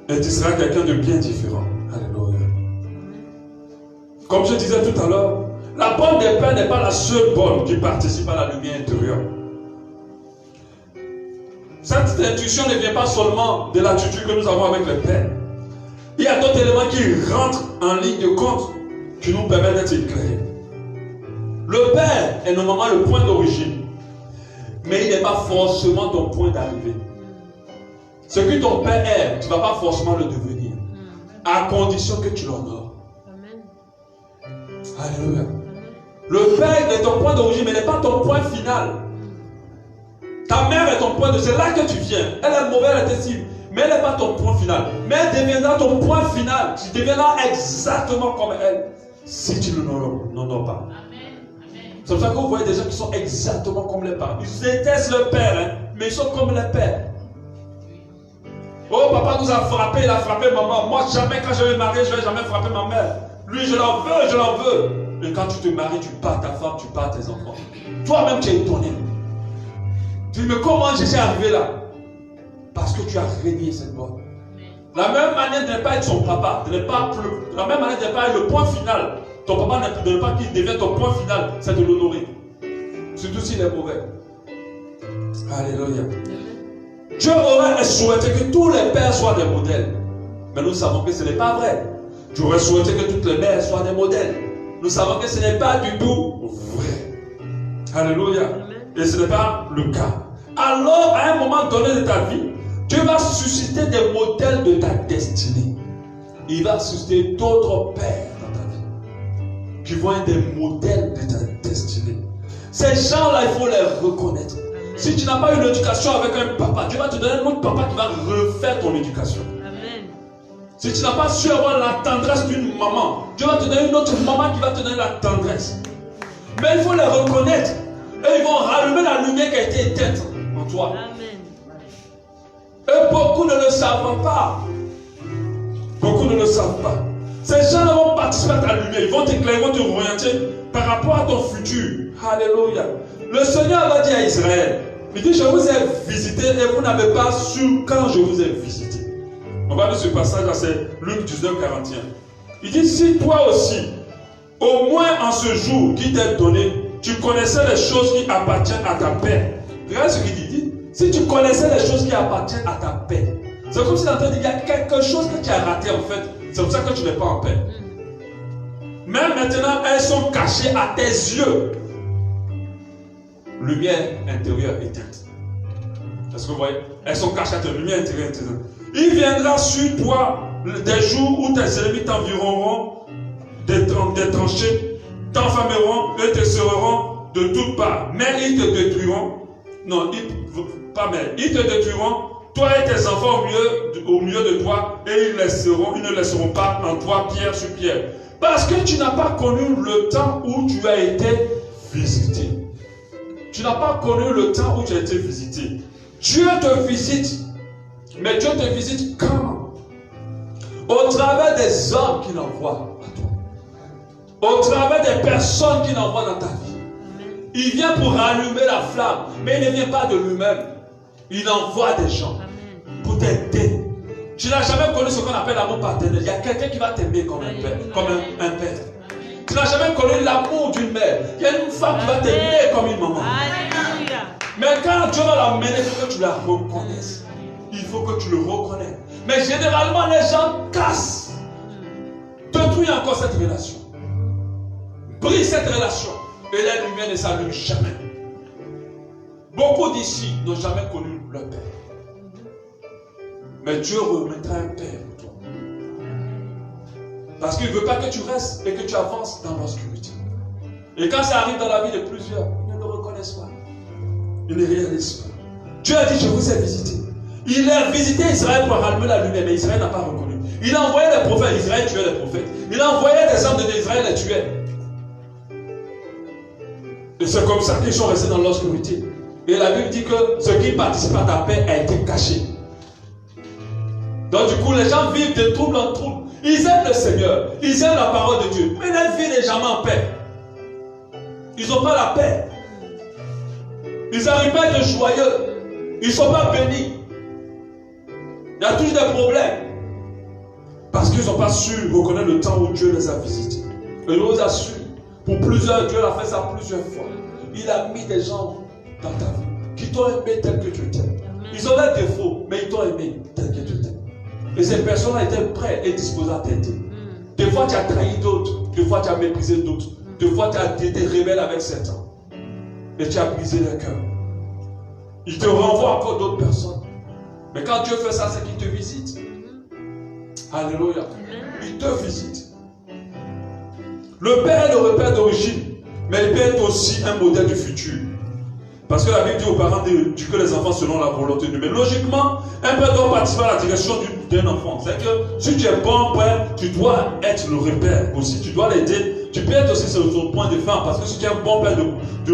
Et tu seras quelqu'un de bien différent. Alléluia. Comme je disais tout à l'heure, la bonne des pères n'est pas la seule bonne qui participe à la lumière intérieure. Cette intuition ne vient pas seulement de l'attitude que nous avons avec le Père. Il y a d'autres éléments qui rentrent en ligne de compte qui nous permettent d'être éclairés. Le Père est normalement le point d'origine. Mais il n'est pas forcément ton point d'arrivée. Ce que ton Père est, tu ne vas pas forcément le devenir. À condition que tu l'honores. Alléluia. Le Père est ton point d'origine, mais n'est pas ton point final. Ta mère est ton point de... C'est là que tu viens. Elle est mauvaise, elle est cible. Mais elle n'est pas ton point final. Mais elle deviendra ton point final. Tu deviendras exactement comme elle. Si tu ne l'honores pas. C'est pour ça que vous voyez des gens qui sont exactement comme les parents. Ils détestent le père, hein, mais ils sont comme les pères. Oh, papa nous a frappé, il a frappé maman. Moi, jamais quand je vais me marier, je ne vais jamais frapper ma mère. Lui, je l'en veux, je l'en veux. Et quand tu te maries, tu bats ta femme, tu bats tes enfants. Toi-même, tu es étonné. Tu dis, mais comment je suis arrivé là? Parce que tu as régné cette bonne. La même manière de ne pas être son papa, de ne pas pleurer, la même manière de ne pas être le point final. Ton papa ne pas qu'il devienne ton point final, c'est de l'honorer. Surtout s'il est mauvais. Alléluia. Dieu aurait souhaité que tous les pères soient des modèles. Mais nous savons que ce n'est pas vrai. Dieu aurait souhaité que toutes les mères soient des modèles. Nous savons que ce n'est pas du tout vrai. Alléluia. Et ce n'est pas le cas. Alors, à un moment donné de ta vie, Dieu va susciter des modèles de ta destinée. Il va susciter d'autres pères qui vont être des modèles de ta destinée. Ces gens-là, il faut les reconnaître. Si tu n'as pas eu l'éducation avec un papa, Dieu va te donner un autre papa qui va refaire ton éducation. Amen. Si tu n'as pas su avoir la tendresse d'une maman, Dieu va te donner une autre maman qui va te donner la tendresse. Mais il faut les reconnaître. Et ils vont rallumer la lumière qui a été éteinte en toi. Amen. Et beaucoup ne le savent pas. Beaucoup ne le savent pas. Ces gens-là vont participer à ta lumière. Ils vont t'éclairer, ils vont te orienter par rapport à ton futur. Alléluia. Le Seigneur va dire à Israël, il dit, je vous ai visité et vous n'avez pas su quand je vous ai visité. On va lire ce passage, c'est Luc 19, 41. Il dit, si toi aussi, au moins en ce jour qui t'est donné, tu connaissais les choses qui appartiennent à ta paix. Regarde ce qu'il dit. Il dit, si tu connaissais les choses qui appartiennent à ta paix. C'est comme si dans ta vie, il y a quelque chose que tu as raté en fait. C'est pour ça que tu n'es pas en paix. Mais maintenant, elles sont cachées à tes yeux. Lumière intérieure éteinte. Est-ce que vous voyez? Elles sont cachées à tes lumière intérieure éteinte. Il viendra sur toi des jours où tes ennemis t'envireront des tranchées, t'enfermeront et te serreront de toutes parts. Mais ils te détruiront. Non, ils te détruiront. Toi et tes enfants au milieu de toi, et ils ne laisseront pas en toi pierre sur pierre. Parce que tu n'as pas connu le temps où tu as été visité. Tu n'as pas connu le temps où tu as été visité. Dieu te visite. Mais Dieu te visite quand? Au travers des hommes qu'il envoie à toi. Au travers des personnes qu'il envoie dans ta vie. Il vient pour rallumer la flamme. Mais il ne vient pas de lui-même. Il envoie des gens pour t'aider. Tu n'as jamais connu ce qu'on appelle l'amour paternel. Il y a quelqu'un qui va t'aimer comme un père. Comme un père. Tu n'as jamais connu l'amour d'une mère. femme qui va t'aimer comme une maman. Alléluia. Mais quand Dieu va l'amener, il faut que tu la reconnaisses. Il faut que tu le reconnaisses. Mais généralement, les gens cassent. Détruisent encore cette relation. Brise cette relation. Et la lumière ne s'allume jamais. Beaucoup d'ici n'ont jamais connu leur père. Mais Dieu remettra un père pour toi. Parce qu'il ne veut pas que tu restes et que tu avances dans l'obscurité. Et quand ça arrive dans la vie de plusieurs, ils ne le reconnaissent pas. Ils ne réalisent pas. Dieu a dit, je vous ai visité. Il a visité Israël pour rallumer la lumière, mais Israël n'a pas reconnu. Il a envoyé les prophètes, Israël tuait les prophètes. Il a envoyé des hommes d'Israël les tuer. Et c'est comme ça qu'ils sont restés dans l'obscurité. Et la Bible dit que ce qui participe à ta paix a été caché. Donc du coup, les gens vivent de trouble en trouble. Ils aiment le Seigneur, ils aiment la parole de Dieu, mais leur vie n'est jamais en paix. Ils n'ont pas la paix. Ils n'arrivent pas à être joyeux. Ils ne sont pas bénis. Il y a toujours des problèmes. Parce qu'ils n'ont pas su reconnaître le temps où Dieu les a visités. Et nous assure, pour plusieurs, Dieu l'a fait ça plusieurs fois. Il a mis des gens dans ta vie qui t'ont aimé tel que tu t'aimes. Ils ont leurs défauts, mais ils t'ont aimé tel que tu t'aimes. Et ces personnes-là étaient prêtes et disposées à t'aider. Des fois, tu as trahi d'autres. Des fois, tu as méprisé d'autres. Des fois, tu as été rebelle avec certains. Et tu as brisé leur cœur. Il te renvoie encore d'autres personnes. Mais quand Dieu fait ça, c'est qu'il te visite. Alléluia. Il te visite. Le Père est le repère d'origine, mais il peut être aussi un modèle du futur. Parce que la Bible dit aux parents d'éduquer les enfants selon la volonté de Dieu. Mais logiquement, un père doit participer à la direction d'un enfant. C'est-à-dire que si tu es bon père, tu dois être le repère aussi. Tu dois l'aider. Tu peux être aussi sur son point de fin. Parce que si tu es un bon père de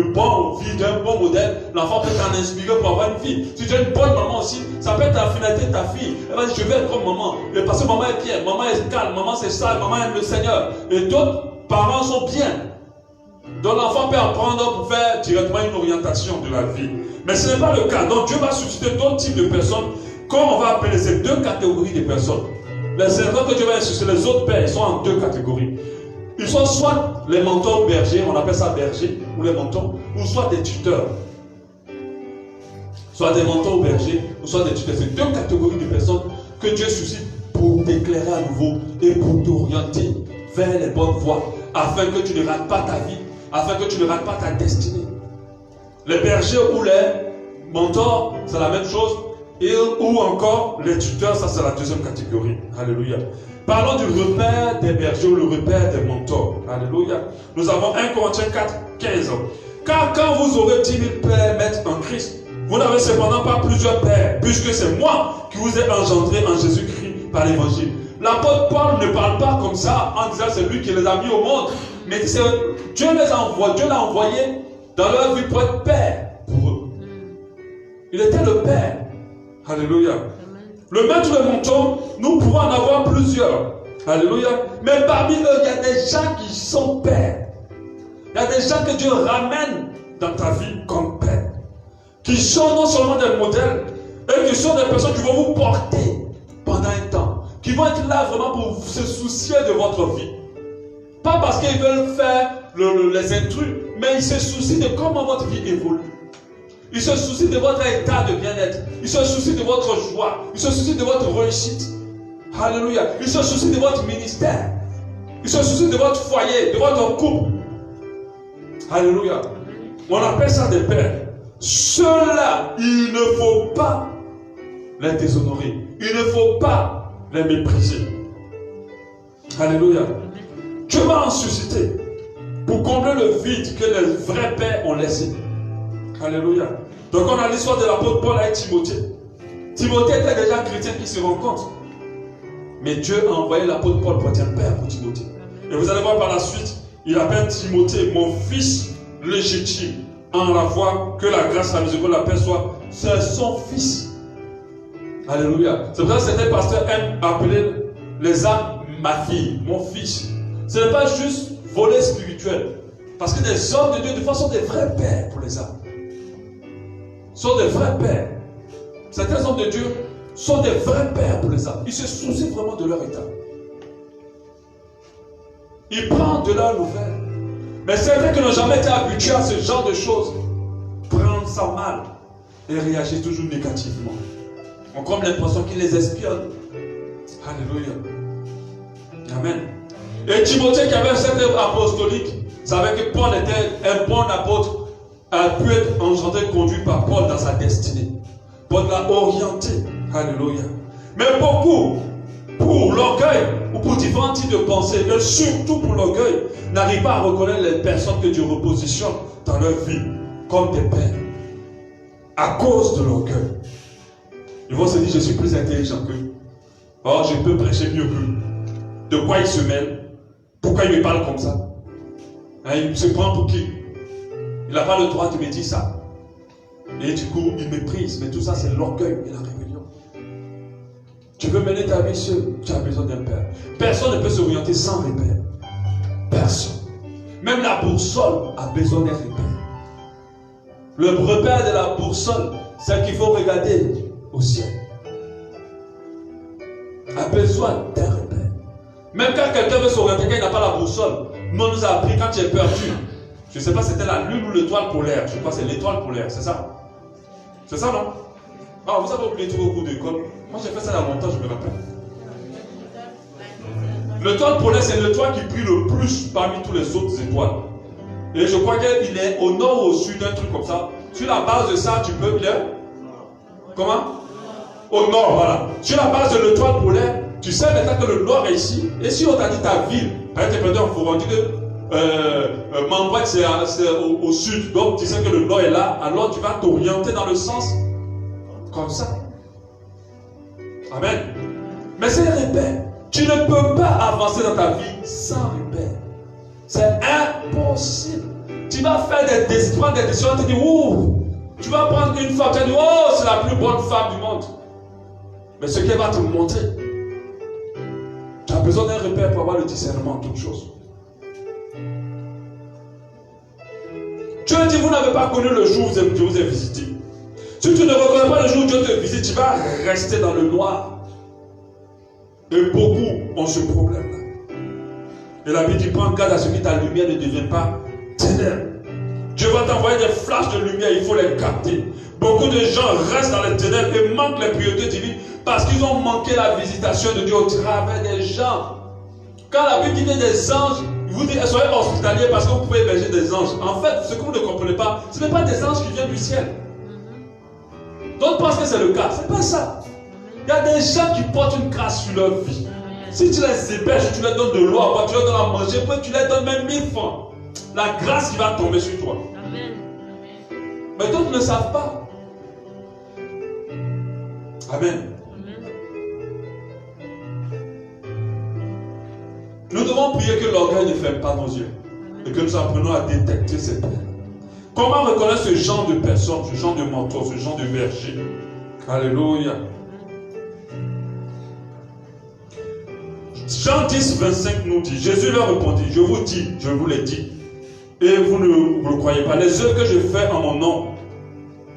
bonne vie, d'un bon modèle, l'enfant peut t'en inspirer pour avoir une vie. Si tu es une bonne maman aussi, ça peut être la finalité de ta fille. Elle va dire, je vais être comme maman. Et parce que maman est bien, maman est calme, maman c'est sale, maman aime le Seigneur. Et d'autres parents sont bien. Donc l'enfant peut apprendre pour faire directement une orientation de la vie. Mais ce n'est pas le cas. Donc Dieu va susciter d'autres types de personnes, comme on va appeler ces deux catégories de personnes. Les servants que Dieu va susciter, les autres pères, ils sont en deux catégories. Ils sont soit les mentors bergers, on appelle ça berger, ou les mentors, ou soit des tuteurs. Soit des mentors bergers, ou soit des tuteurs. C'est deux catégories de personnes que Dieu suscite pour t'éclairer à nouveau et pour t'orienter vers les bonnes voies, afin que tu ne rates pas ta vie, afin que tu ne rates pas ta destinée. Les bergers ou les mentors, c'est la même chose. Et, ou encore les tuteurs, ça c'est la deuxième catégorie. Alléluia. Parlons du repère des bergers ou le repère des mentors. Alléluia. Nous avons 1 Corinthiens 4, 15. Car quand vous aurez 10 000 pères maîtres en Christ, vous n'avez cependant pas plusieurs pères, puisque c'est moi qui vous ai engendré en Jésus-Christ par l'évangile. L'apôtre Paul ne parle pas comme ça en disant c'est lui qui les a mis au monde. Mais Dieu les envoie, Dieu l'a envoyé dans leur vie pour être père pour eux. Il était le père. Alléluia. Le maître de mentor, nous pouvons en avoir plusieurs. Alléluia. Mais parmi eux, il y a des gens qui sont pères. Il y a des gens que Dieu ramène dans ta vie comme père. Qui sont non seulement des modèles, et qui sont des personnes qui vont vous porter pendant un temps. Qui vont être là vraiment pour se soucier de votre vie. Pas parce qu'ils veulent faire les intrus, mais ils se soucient de comment votre vie évolue. Ils se soucient de votre état de bien-être. Ils se soucient de votre joie. Ils se soucient de votre réussite. Alléluia. Ils se soucient de votre ministère. Ils se soucient de votre foyer, de votre couple. Alléluia. On appelle ça des pères. Ceux-là, il ne faut pas les déshonorer. Il ne faut pas les mépriser. Alléluia. Dieu va en susciter pour combler le vide que les vrais pères ont laissé. Alléluia. Donc on a l'histoire de l'apôtre Paul avec Timothée. Timothée était déjà chrétien qui se rencontre. Mais Dieu a envoyé l'apôtre Paul pour être un père pour Timothée. Et vous allez voir par la suite, il appelle Timothée mon fils légitime. En la foi, que la grâce, la miséricorde, la paix soit, c'est son fils. Alléluia. C'est pour ça que certains pasteurs aiment appeler les âmes ma fille, mon fils. Ce n'est pas juste volet spirituel. Parce que les hommes de Dieu, de toute façon, sont des vrais pères pour les âmes. Sont des vrais pères. Certains hommes de Dieu sont des vrais pères pour les âmes. Ils se soucient vraiment de leur état. Ils prennent de leurs nouvelles. Mais certains qui n'ont jamais été habitués à ce genre de choses prennent ça mal et réagissent toujours négativement. On a comme l'impression qu'ils les espionnent. Alléluia. Amen. Et Timothée qui avait cette œuvre apostolique savait que Paul était un bon apôtre, a pu être engendré, conduit par Paul dans sa destinée. Paul l'a orienté. Alléluia. Mais beaucoup, pour l'orgueil ou pour différents types de pensées, et surtout pour l'orgueil, n'arrivent pas à reconnaître les personnes que Dieu repositionne dans leur vie comme des pères. À cause de l'orgueil. Ils vont se dire, je suis plus intelligent qu'eux. Oh, je peux prêcher mieux qu'eux. De quoi il se mêle? Pourquoi il me parle comme ça? Hein, il se prend pour qui? Il n'a pas le droit de me dire ça. Et du coup, il méprise. Mais tout ça, c'est l'orgueil et la rébellion. Tu veux mener ta vie seul, tu as besoin d'un père. Personne ne peut s'orienter sans repère. Personne. Même la boussole a besoin d'un repère. Le repère de la boussole, c'est qu'il faut regarder au ciel. A besoin d'un repère. Même quand quelqu'un veut s'orienter, quand il n'a pas la boussole, nous on nous a appris quand tu es perdu. Je ne sais pas si c'était la lune ou l'étoile polaire. Je crois que c'est l'étoile polaire, c'est ça? C'est ça, non? Ah, vous avez oublié tout au cours d'école. Moi j'ai fait ça il y a longtemps, je me rappelle. L'étoile polaire, c'est l'étoile qui brille le plus parmi toutes les autres étoiles. Et je crois qu'il est au nord ou au sud, un truc comme ça. Sur la base de ça, tu peux bien. Comment? Au nord, voilà. Sur la base de l'étoile polaire, tu sais maintenant que le nord est ici. Et si on t'a dit ta ville, par exemple, on dit que Mambouet c'est au sud. Donc tu sais que le nord est là. Alors tu vas t'orienter dans le sens comme ça. Amen. Mais c'est un repère. Tu ne peux pas avancer dans ta vie sans repère. C'est impossible. Tu vas faire des décisions, tu te dis, ouh, tu vas prendre une femme, tu vas dire, oh, c'est la plus bonne femme du monde. Mais ce qu'elle va te montrer, tu as besoin d'un repère pour avoir le discernement en toutes choses. Dieu dit, vous n'avez pas connu le jour où Dieu vous a visité. Si tu ne reconnais pas le jour où Dieu te visite, tu vas rester dans le noir. Et beaucoup ont ce problème-là. Et la Bible dit, prends garde à ce que ta lumière ne devienne pas ténèbres. Dieu va t'envoyer des flashs de lumière, il faut les capter. Beaucoup de gens restent dans les ténèbres et manquent les priorités divines parce qu'ils ont manqué la visitation de Dieu au travers des gens. Quand la Bible dit des anges, il vous dit, soyez hospitaliers parce que vous pouvez héberger des anges. En fait, ce que vous ne comprenez pas, ce n'est pas des anges qui viennent du ciel. D'autres pensent que c'est le cas. Ce n'est pas ça. Il y a des gens qui portent une grâce sur leur vie. Si tu les héberges, tu leur donnes de l'eau à boire, tu leur donnes à manger, tu leur donnes même 1000 francs. La grâce qui va tomber sur toi. Amen. Mais d'autres ne savent pas. Amen. Nous devons prier que l'orgueil ne ferme pas nos yeux. Et que nous apprenons à détecter ces perles. Comment reconnaître ce genre de personnes, ce genre de mentors, ce genre de berger? Alléluia. Jean 10, 25 nous dit, Jésus leur répondit, je vous dis, je vous l'ai dit, et vous ne le croyez pas. Les œuvres que je fais en mon nom,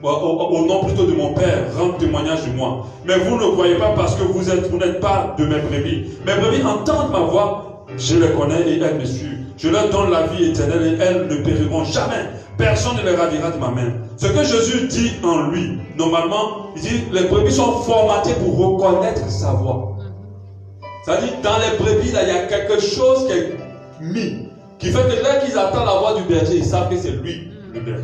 au nom plutôt de mon Père, rendent témoignage de moi. Mais vous ne croyez pas parce que vous n'êtes pas de mes brebis. Mes brebis entendent ma voix, je les connais et elles me suivent. Je leur donne la vie éternelle et elles ne périront jamais. Personne ne les ravira de ma main. Ce que Jésus dit en lui, normalement, il dit, les brebis sont formatées pour reconnaître sa voix. C'est-à-dire, dans les brebis, là, il y a quelque chose qui est mis, qui fait que là qu'ils attendent la voix du berger, ils savent que c'est lui, le berger.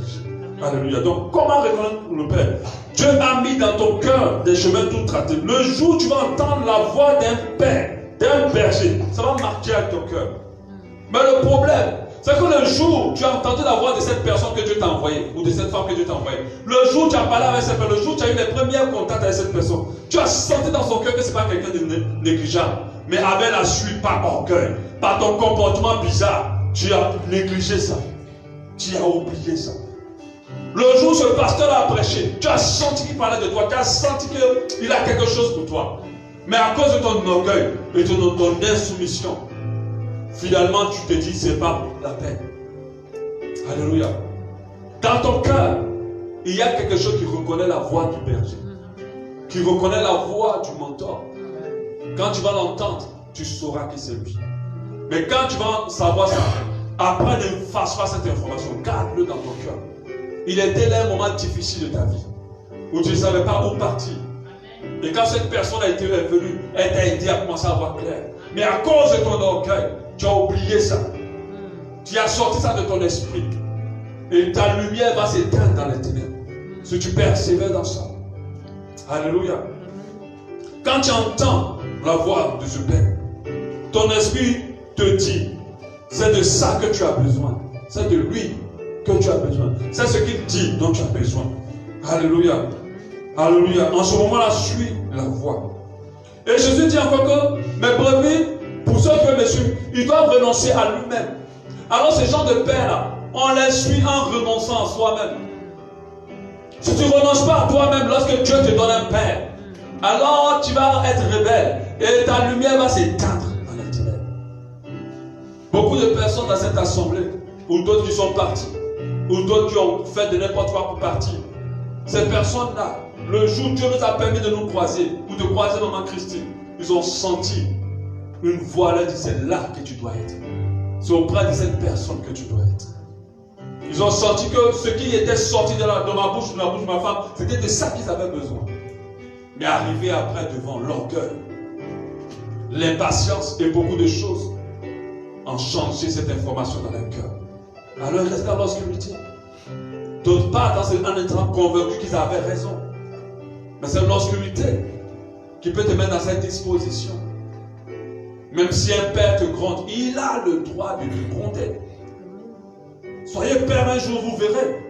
Alléluia. Donc, comment reconnaître le Père? Dieu a mis dans ton cœur des chemins tout tracés. Le jour où tu vas entendre la voix d'un père, d'un berger, ça va marquer à ton cœur. Mais le problème, c'est que le jour où tu as entendu la voix de cette personne que Dieu t'a envoyée, ou de cette femme que Dieu t'a envoyée, le jour où tu as parlé avec cette personne, le jour où tu as eu les premiers contacts avec cette personne, tu as senti dans son cœur que ce n'est pas quelqu'un de négligeable. Mais avec la suite, par orgueil, par ton comportement bizarre, tu as négligé ça. Tu as oublié ça. Le jour où ce pasteur a prêché, tu as senti qu'il parlait de toi, tu as senti qu'il a quelque chose pour toi. Mais à cause de ton orgueil et de ton insoumission, finalement tu te dis c'est pas la peine. Alléluia. Dans ton cœur, il y a quelque chose qui reconnaît la voix du berger, qui reconnaît la voix du mentor. Quand tu vas l'entendre, tu sauras que c'est lui. Mais quand tu vas savoir ça, Après, ne fasse pas cette information. Garde-le dans ton cœur. Il était là un moment difficile de ta vie, où tu ne savais pas où partir. Et quand cette personne a été venue, elle t'a aidé à commencer à voir clair. Mais à cause de ton orgueil, tu as oublié ça. Tu as sorti ça de ton esprit. Et ta lumière va s'éteindre dans les ténèbres. Si tu persévères dans ça. Alléluia. Quand tu entends la voix de ce Père, ton esprit te dit, c'est de ça que tu as besoin. C'est de lui que tu as besoin. C'est ce qu'il dit dont tu as besoin. Alléluia. Alléluia. En ce moment-là, suis la voix. Et Jésus dit encore que mes brebis, pour ceux qui me suivent, ils doivent renoncer à lui-même. Alors ces gens de père-là, on les suit en renonçant à soi-même. Si tu ne renonces pas à toi-même lorsque Dieu te donne un père, alors tu vas être rebelle et ta lumière va s'éteindre dans les ténèbres. Beaucoup de personnes dans cette assemblée, ou d'autres qui sont partis, ou d'autres qui ont fait de n'importe quoi pour partir, ces personnes-là, le jour où Dieu nous a permis de nous croiser, ou de croiser Maman Christine, ils ont senti une voix là, dit c'est là que tu dois être. C'est auprès de cette personne que tu dois être. Ils ont senti que ce qui était sorti de ma bouche, de la bouche de ma femme, c'était de ça qu'ils avaient besoin. Mais arrivé après devant l'orgueil, l'impatience et beaucoup de choses ont changé cette information dans leur cœur. Alors ils restent dans l'obscurité. D'autre part, en étant convaincus qu'ils avaient raison. Mais c'est l'obscurité qui peut te mettre dans cette disposition. Même si un père te gronde, il a le droit de te gronder. Soyez père un jour, vous verrez.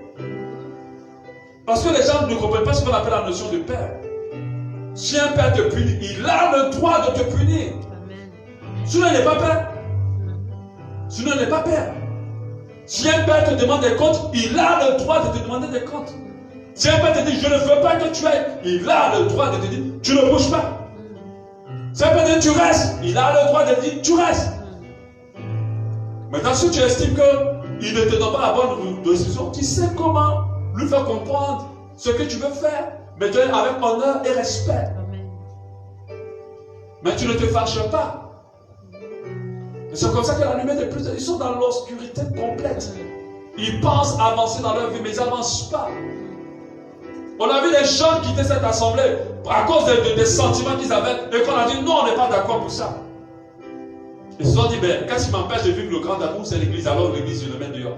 Parce que les gens ne comprennent pas ce qu'on appelle la notion de père. Si un père te punit, il a le droit de te punir. Sinon, il n'est pas père. Sinon, il n'est pas père. Si un père te demande des comptes, il a le droit de te demander des comptes. Si un père te dit, je ne veux pas que tu ailles, il a le droit de te dire, tu ne bouges pas. Si un père te dit, tu restes, il a le droit de te dire, tu restes. Maintenant, si tu estimes qu'il ne te donne pas la bonne décision, tu sais comment lui faire comprendre ce que tu veux faire, mais avec honneur et respect. Mais tu ne te fâches pas. C'est comme ça que la lumière est plus. Ils sont dans l'obscurité complète. Ils pensent avancer dans leur vie, mais ils n'avancent pas. On a vu des gens quitter cette assemblée à cause des sentiments qu'ils avaient et qu'on a dit non, on n'est pas d'accord pour ça. Ils se sont dit, ben, qu'est-ce qui m'empêche de vivre le grand amour, c'est l'église. Alors l'église, je le mets dehors.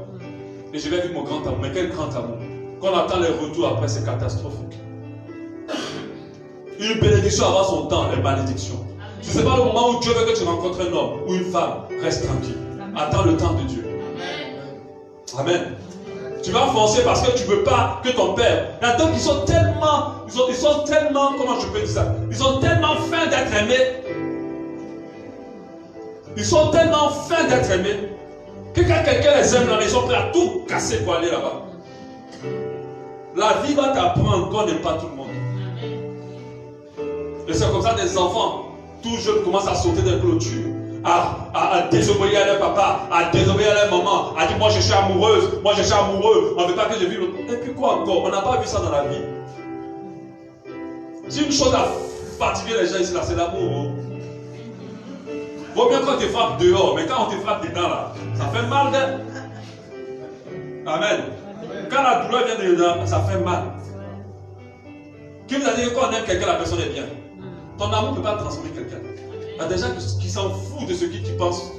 Et je vais vivre mon grand amour. Mais quel grand amour? Quand on attend les retours après, c'est catastrophique. Une bénédiction avant son temps, les malédictions. Si ce n'est pas le moment où Dieu veut que tu rencontres un homme ou une femme, reste tranquille. Attends le temps de Dieu. Amen. Tu vas foncer parce que tu ne veux pas que ton père. Il y a d'autres qui sont tellement, ils sont tellement, comment je peux dire ça? Ils sont tellement fins d'être aimés. Ils sont tellement fins d'être aimés que quand quelqu'un les aime, ils sont prêts à tout casser pour aller là-bas. La vie va t'apprendre qu'on n'aime pas tout le monde. Et c'est comme ça des enfants, tout jeunes, commencent à sauter des clôtures, à désobéir à leur papa, à désobéir à leur maman, à dire moi je suis amoureuse, moi je suis amoureux, on ne veut pas que je vive. Et puis quoi encore? On n'a pas vu ça dans la vie. Si une chose a fatigué les gens ici, là, c'est l'amour. Vaut mieux quand on te frappe dehors, mais quand on te frappe dedans, là, ça fait mal. Amen. Quand la douleur vient dedans, ça fait mal. Qui vous a dit que quand on aime quelqu'un, la personne est bien? Ton amour ne peut pas transformer quelqu'un. Il y a des gens qui s'en foutent de ce qu'ils pensent,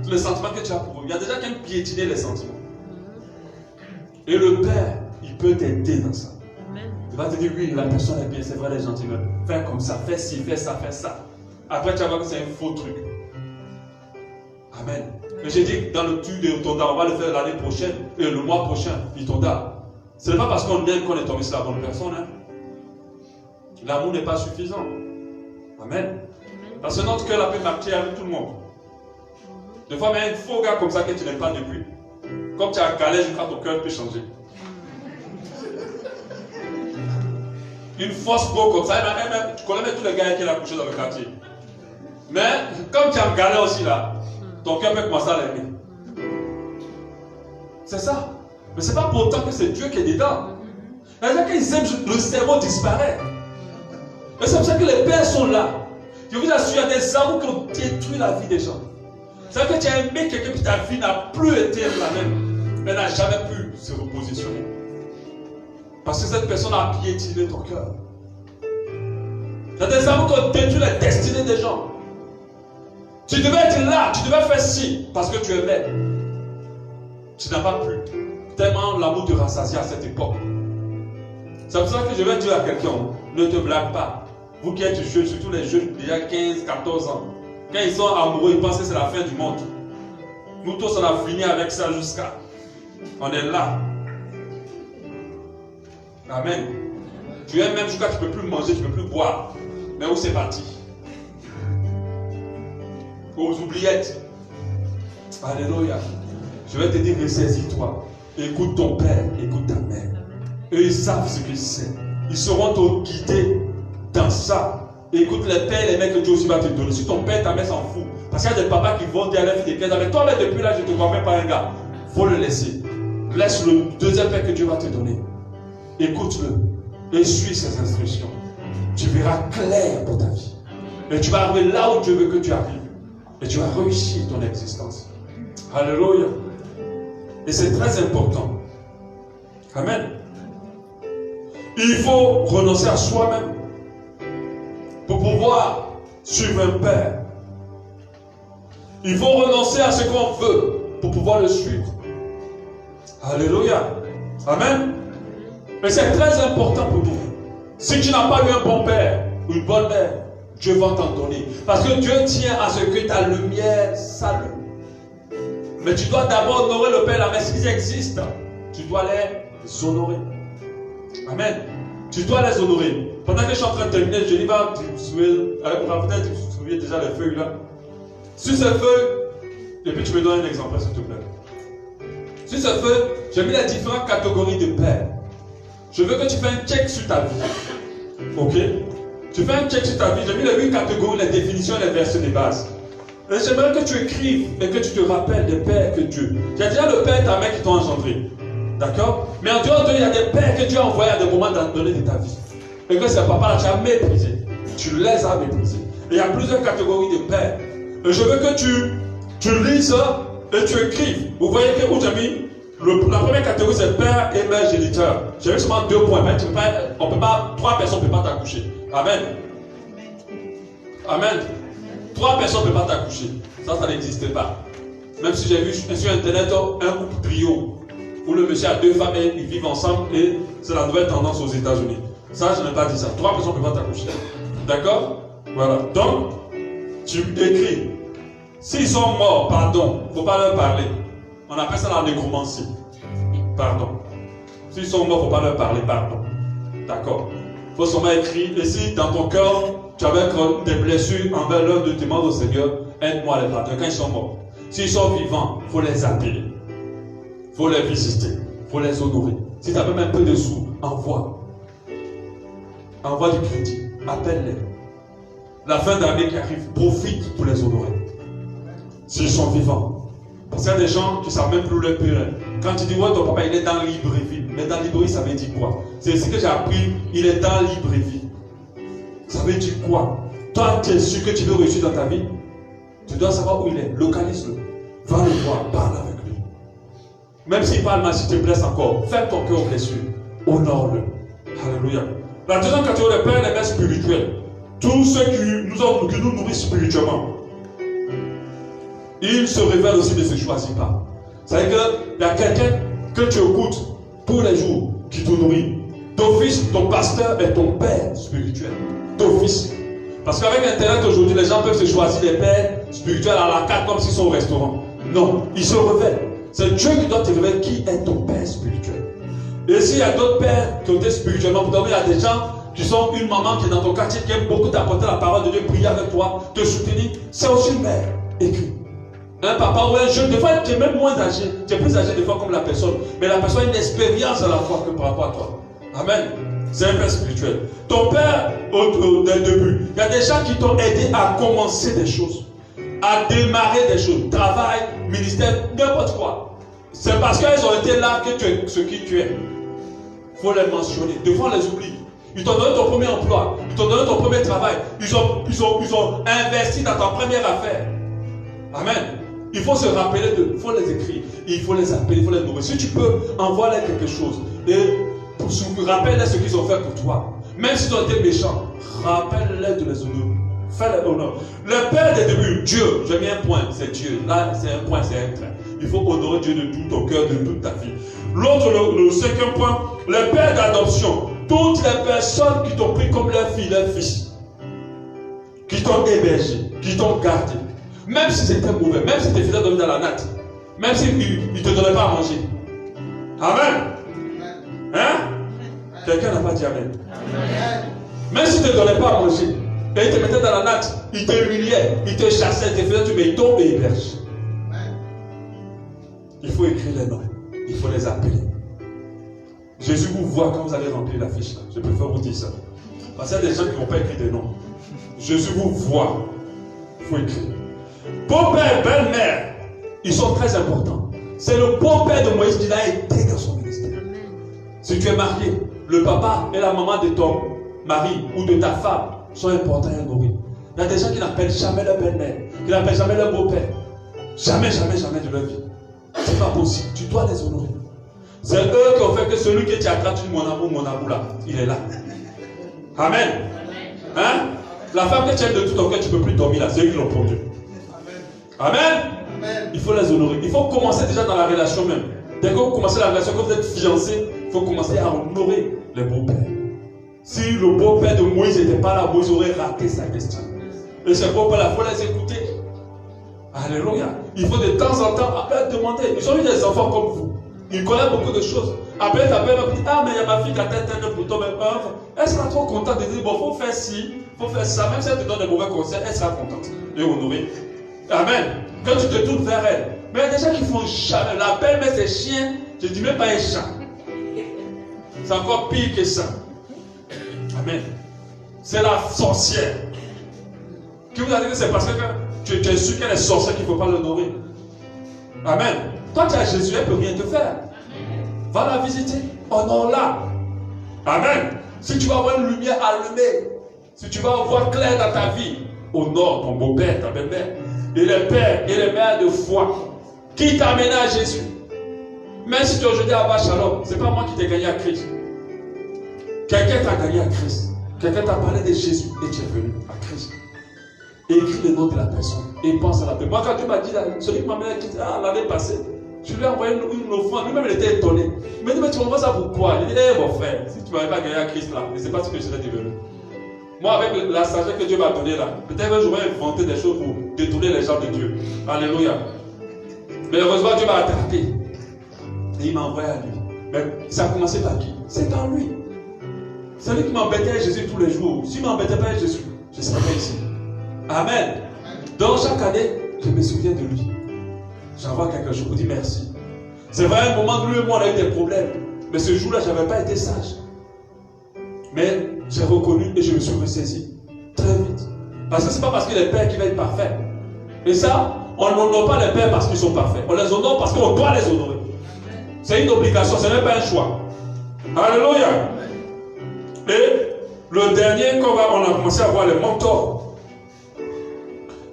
les sentiments que tu as pour eux. Il y a des gens qui aiment piétiner les sentiments. Et le Père, il peut t'aider dans ça. Il va te dire, oui, la personne est bien, c'est vrai, les gens, tu veux faire comme ça, fais ci, fais ça, fais ça. Après, tu vas voir que c'est un faux truc. Amen. Mais j'ai dit, dans le tuer de Tonda, on va le faire l'année prochaine, et le mois prochain, Tonda. Ce n'est pas parce qu'on aime qu'on est tombé sur la bonne personne. Hein. L'amour n'est pas suffisant. Amen. Parce que notre cœur a pu marcher avec tout le monde. Des fois, mais un faux gars comme ça que tu n'aimes pas depuis. Comme tu as galère, je crois que ton cœur peut changer. Une fausse go comme ça, même, tu connais même tous les gars qui ont couché dans le quartier. Mais, comme tu as galère aussi là, ton cœur peut commencer à l'aimer. C'est ça. Mais ce n'est pas pour autant que c'est Dieu qui est dedans. C'est-à-dire qu'ils aiment, le cerveau disparaît. Et c'est pour ça que les pères sont là. Je vous assure, il y a des amours qui ont détruit la vie des gens. C'est vrai que tu as aimé quelqu'un puis ta vie n'a plus été la même. Elle n'a jamais pu se repositionner. Parce que cette personne a piétiné ton cœur. Il y a des amours qui ont détruit la destinée des gens. Tu devais être là, tu devais faire ci, parce que tu aimais. Tu n'as pas pu. Tellement l'amour te rassasie à cette époque. C'est pour ça que je vais dire à quelqu'un, ne te blague pas. Vous qui êtes jeunes, surtout les jeunes d'il 15, 14 ans, quand ils sont amoureux, ils pensent que c'est la fin du monde. Nous tous, on a fini avec ça jusqu'à. On est là. Amen. Tu aimes même jusqu'à tu ne peux plus manger, tu ne peux plus boire. Mais où c'est parti? Aux oubliettes. Alléluia. Je vais te dire, ressaisis-toi. Écoute ton père, écoute ta mère. Eux, ils savent ce qu'ils savent. Ils seront te guider dans ça. Écoute les pères et les mères que Dieu aussi va te donner. Si ton père, ta mère s'en fout. Parce qu'il y a des papas qui vont dire à la fille des 15 ans, mais toi, mais depuis là, je ne te vois même pas un gars. Il faut le laisser. Laisse le deuxième père que Dieu va te donner. Écoute-le. Et suis ses instructions. Tu verras clair pour ta vie. Et tu vas arriver là où Dieu veut que tu arrives. Et tu vas réussir ton existence. Alléluia. Et c'est très important. Amen. Il faut renoncer à soi-même pour pouvoir suivre un père. Il faut renoncer à ce qu'on veut pour pouvoir le suivre. Alléluia. Amen. Et c'est très important pour nous. Si tu n'as pas eu un bon père ou une bonne mère, Dieu va t'en donner. Parce que Dieu tient à ce que ta lumière s'allume. Mais tu dois d'abord honorer le père et la mère s'ils existent. Tu dois les honorer. Amen. Tu dois les honorer. Pendant que je suis en train de terminer, je dis, va, tu te souviens déjà les feuilles là. Sur ces feuilles, et puis tu me donnes un exemple, s'il te plaît. Sur ces feuilles, j'ai mis les différentes catégories de pères. Je veux que tu fasses un check sur ta vie. Ok? Tu fais un check sur ta vie. J'ai mis les 8 catégories, les définitions et les versets de base. Et j'aimerais que tu écrives et que tu te rappelles des pères que Dieu. Il y a déjà le père et ta mère qui t'ont engendré. D'accord? Mais en dehors d'eux, il y a des pères que Dieu a envoyés à des moments donnés de ta vie. Et que ces papas-là, tu as méprisé. Tu les as méprisés. Et il y a plusieurs catégories de pères. Et je veux que tu lises et tu écrives. Vous voyez que où j'ai mis la première catégorie, c'est père et mère géniteur. J'ai mis seulement 2 points. Mais on peut pas, 3 personnes ne peuvent pas t'accoucher. Amen. Amen. 3 personnes ne peuvent pas t'accoucher. Ça n'existe pas. Même si j'ai vu sur internet un couple trio où le monsieur a 2 femmes et ils vivent ensemble et c'est la nouvelle tendance aux États-Unis. Ça, je n'ai pas dit ça. 3 personnes ne peuvent pas t'accoucher. D'accord? Voilà. Donc, tu écris. S'ils sont morts, pardon, il ne faut pas leur parler. On appelle ça la nécromancie. Pardon. S'ils sont morts, il ne faut pas leur parler, pardon. D'accord. Il faut seulement écrire. Et si dans ton cœur, tu avais des blessures envers l'un de tes membres au Seigneur, aide-moi à les pardonner quand ils sont morts. S'ils sont vivants, il faut les appeler. Il faut les visiter. Il faut les honorer. Si tu as même un peu de sous, envoie. Envoie du crédit. Appelle-les. La fin d'année qui arrive, profite pour les honorer. S'ils sont vivants. Parce qu'il y a des gens qui ne savent même plus leur père. Quand tu dis, ouais, ton papa, il est dans Libreville. Mais dans Libreville, ça veut dire quoi? C'est ce que j'ai appris. Il est dans Libreville. Ça veut dire quoi? Toi, tu es sûr que tu veux réussir dans ta vie? Tu dois savoir où il est. Localise-le. Va le voir. Parle avec lui. Même s'il parle mal, si tu te blesses encore, ferme ton cœur aux blessures. Honore-le. Alléluia. La deuxième catégorie de pères, les mères spirituels. Tous ceux qui nous nourrissent spirituellement. Il se révèle aussi, ne se choisit pas. C'est-à-dire qu'il y a quelqu'un que tu écoutes tous les jours qui te nourrit. D'office, ton pasteur est ton père spirituel. D'office. Parce qu'avec Internet aujourd'hui, les gens peuvent se choisir des pères spirituels à la carte comme s'ils sont au restaurant. Non, ils se révèlent. C'est Dieu qui doit te révéler qui est ton père spirituel. Et s'il y a d'autres pères qui ont été spirituellement, vous il y a des gens qui sont une maman qui est dans ton quartier, qui aime beaucoup t'apporter la parole de Dieu, prier avec toi, te soutenir. C'est aussi une mère. Écrit. Un papa ou un jeune, des fois tu es même moins âgé, tu es plus âgé des fois comme la personne, mais la personne a une expérience à la fois que par rapport à toi. Amen. C'est un père spirituel. Ton père, dès le début, il y a des gens qui t'ont aidé à commencer des choses, à démarrer des choses, travail, ministère, n'importe quoi. C'est parce qu'ils ont été là que tu es ce qui tu es. Il faut les mentionner. Des fois on les oublie. Ils t'ont donné ton premier emploi, ils t'ont donné ton premier travail, ils ont investi dans ta première affaire. Amen. Il faut se rappeler il faut les écrire, il faut les appeler, il faut les nommer. Si tu peux, envoie-les quelque chose. Et rappelle-les ce qu'ils ont fait pour toi. Même s'ils ont été méchants, rappelle-les de les honorer. Fais-les honneur. Le Père des débuts, Dieu, j'ai mis un point, c'est Dieu. Là, c'est un point, c'est un trait. Il faut honorer Dieu de tout ton cœur, de toute ta vie. L'autre, le cinquième point, le Père d'adoption. Toutes les personnes qui t'ont pris comme leur fille, leur fils, qui t'ont hébergé, qui t'ont gardé. Même si c'était mauvais, même si tu faisais dormir dans la natte, même s'ils ne te donnaient pas à manger. Amen. Hein? Quelqu'un n'a pas dit Amen. Même s'ils ne te donnaient pas à manger, et ils te mettaient dans la natte, ils t'humiliaient, ils te chassaient, ils te faisaient tout, mais ils t'ont hébergé. Il faut écrire les noms, il faut les appeler. Jésus vous voit quand vous allez remplir la fiche là. Je préfère vous dire ça. Parce qu'il y a des gens qui ne vont pas écrire des noms. Jésus vous voit. Il faut écrire. Beau-père, belle-mère, ils sont très importants. C'est le beau-père de Moïse qui l'a aidé dans son ministère. Si tu es marié, le papa et la maman de ton mari ou de ta femme sont importants à honorer. Il y a des gens qui n'appellent jamais leur belle-mère, qui n'appellent jamais leur beau-père. Jamais, jamais, jamais de leur vie. C'est pas possible. Tu dois les honorer. C'est eux qui ont fait que celui qui t'a gratuit mon amour là, il est là. Amen. Hein? La femme que tu aimes de tout ton cœur, tu ne peux plus dormir là. C'est eux qui l'ont produit. Amen. Il faut les honorer. Il faut commencer déjà dans la relation même. Dès que vous commencez la relation, quand vous êtes fiancé, il faut commencer à honorer les beaux-pères. Si le beau-père de Moïse n'était pas là, Moïse aurait raté sa question. Et ces beaux-pères-là, il faut les écouter. Alléluia. Il faut de temps en temps leur demander. Ils ont eu des enfants comme vous. Ils connaissent beaucoup de choses. Après, ta belle va dire, ah, mais il y a ma fille qui a tête un pour toi, mais elle sera trop contente de dire, bon, il faut faire ci, il faut faire ça. Même si elle te donne des mauvais conseils, elle sera contente de honorer. Amen. Quand tu te tournes vers elle. Mais il y a des gens qui font jamais. La belle-mère, c'est chien. Je ne dis même pas un chat. C'est encore pire que ça. Amen. C'est la sorcière. Qui vous a dit que c'est parce que tu es sûr qu'elle est sorcière qu'il ne faut pas l'honorer. Amen. Toi, tu as Jésus, elle ne peut rien te faire. Va la visiter. Honore-la. Amen. Si tu vas avoir une lumière allumée, si tu vas avoir clair dans ta vie, honore ton beau-père, ta belle-mère. Et les pères et les mères de foi qui t'amènent à Jésus. Même si tu es aujourd'hui à Shalom, ce n'est pas moi qui t'ai gagné à Christ. Quelqu'un t'a gagné à Christ. Quelqu'un t'a parlé de Jésus et tu es venu à Christ. Écris le nom de la personne et pense à la personne. Moi, quand Dieu m'a dit, celui qui m'a amené à Christ l'année passée, je lui ai envoyé une offrande. Lui-même, il était étonné. Il m'a dit, mais tu m'envoies ça pourquoi? Il dit, mon frère, si tu ne m'avais pas gagné à Christ là, je ne sais pas ce que je serais devenu. Moi, avec la sagesse que Dieu m'a donnée là, peut-être que j'aurais inventé des choses pour détourner les gens de Dieu. Alléluia. Mais heureusement, Dieu m'a attrapé. Et il m'a envoyé à lui. Mais ça a commencé par qui? C'est en lui. C'est lui qui m'embêtait à Jésus tous les jours. S'il ne m'embêtait pas à Jésus, je ne serais pas ici. Amen. Donc chaque année, je me souviens de lui. J'envoie quelque chose, je vous dis merci. C'est vrai, à un moment, lui et moi, on a eu des problèmes. Mais ce jour-là, je n'avais pas été sage. Mais j'ai reconnu et je me suis ressaisi. Très vite. Parce que ce n'est pas parce qu'il est père qu'il va être parfait. Et ça, on n'honore pas les pères parce qu'ils sont parfaits. On les honore parce qu'on doit les honorer. C'est une obligation, ce n'est pas un choix. Alléluia. Et le dernier, on a commencé à voir les mentors.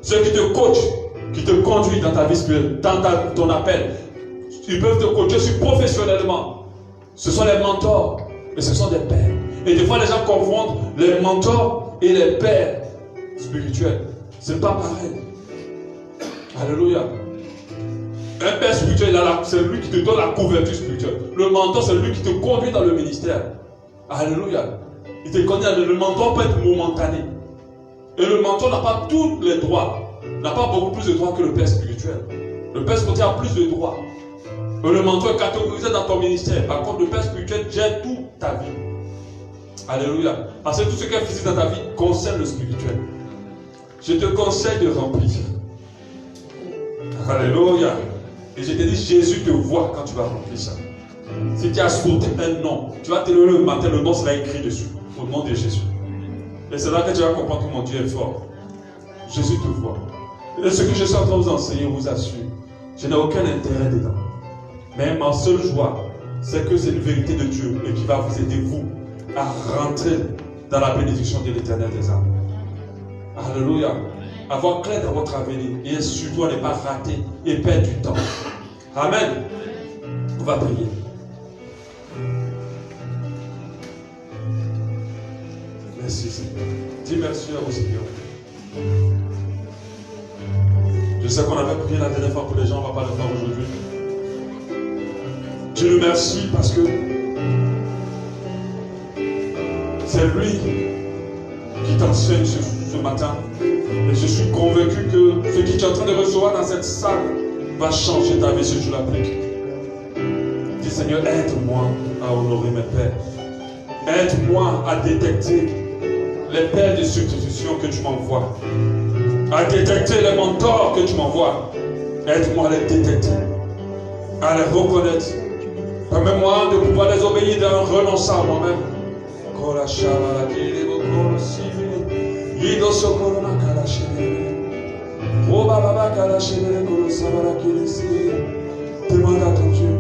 Ceux qui te coachent, qui te conduisent dans ta vie spirituelle, dans ton appel. Ils peuvent te coacher sur professionnellement. Ce sont les mentors, mais ce sont des pères. Et des fois, les gens confondent les mentors et les pères spirituels. Ce n'est pas pareil. Alléluia. Un père spirituel, c'est lui qui te donne la couverture spirituelle. Le mentor, c'est lui qui te conduit dans le ministère. Alléluia. Il te conduit. Le mentor peut être momentané. Et le mentor n'a pas tous les droits. N'a pas beaucoup plus de droits que le père spirituel. Le père spirituel a plus de droits. Et le mentor est catégorisé dans ton ministère. Par contre, le père spirituel gère toute ta vie. Alléluia. Parce que tout ce qui est physique dans ta vie concerne le spirituel. Je te conseille de remplir. Alléluia. Et je te dis, Jésus te voit quand tu vas remplir ça. Si tu as scruté un nom, tu vas te lever le matin, le nom sera écrit dessus. Au nom de Jésus. Et c'est là que tu vas comprendre que mon Dieu est fort. Jésus te voit. Et ce que je suis en train de vous enseigner, vous assure, je n'ai aucun intérêt dedans. Mais ma seule joie, c'est que c'est une vérité de Dieu et qui va vous aider, vous, à rentrer dans la bénédiction de l'Éternel des âmes. Alléluia. avoir clair dans votre avenir et surtout à ne pas rater et perdre du temps. Amen. On va prier. Merci Seigneur. Dis merci à vous Seigneur. Je sais qu'on avait prié la dernière fois pour les gens, on ne va pas le faire aujourd'hui. Dieu le merci parce que c'est lui qui t'enseigne ce matin. Et je suis convaincu que ce que tu es en train de recevoir dans cette salle va changer ta vie si tu l'appliques. Dis Seigneur, aide-moi à honorer mes pères. Aide-moi à détecter les pères de substitution que tu m'envoies. À détecter les mentors que tu m'envoies. Aide-moi à les détecter. À les reconnaître. Permets-moi de pouvoir les obéir en renonçant à moi-même. Demande à ton Dieu.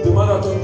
Demande à ton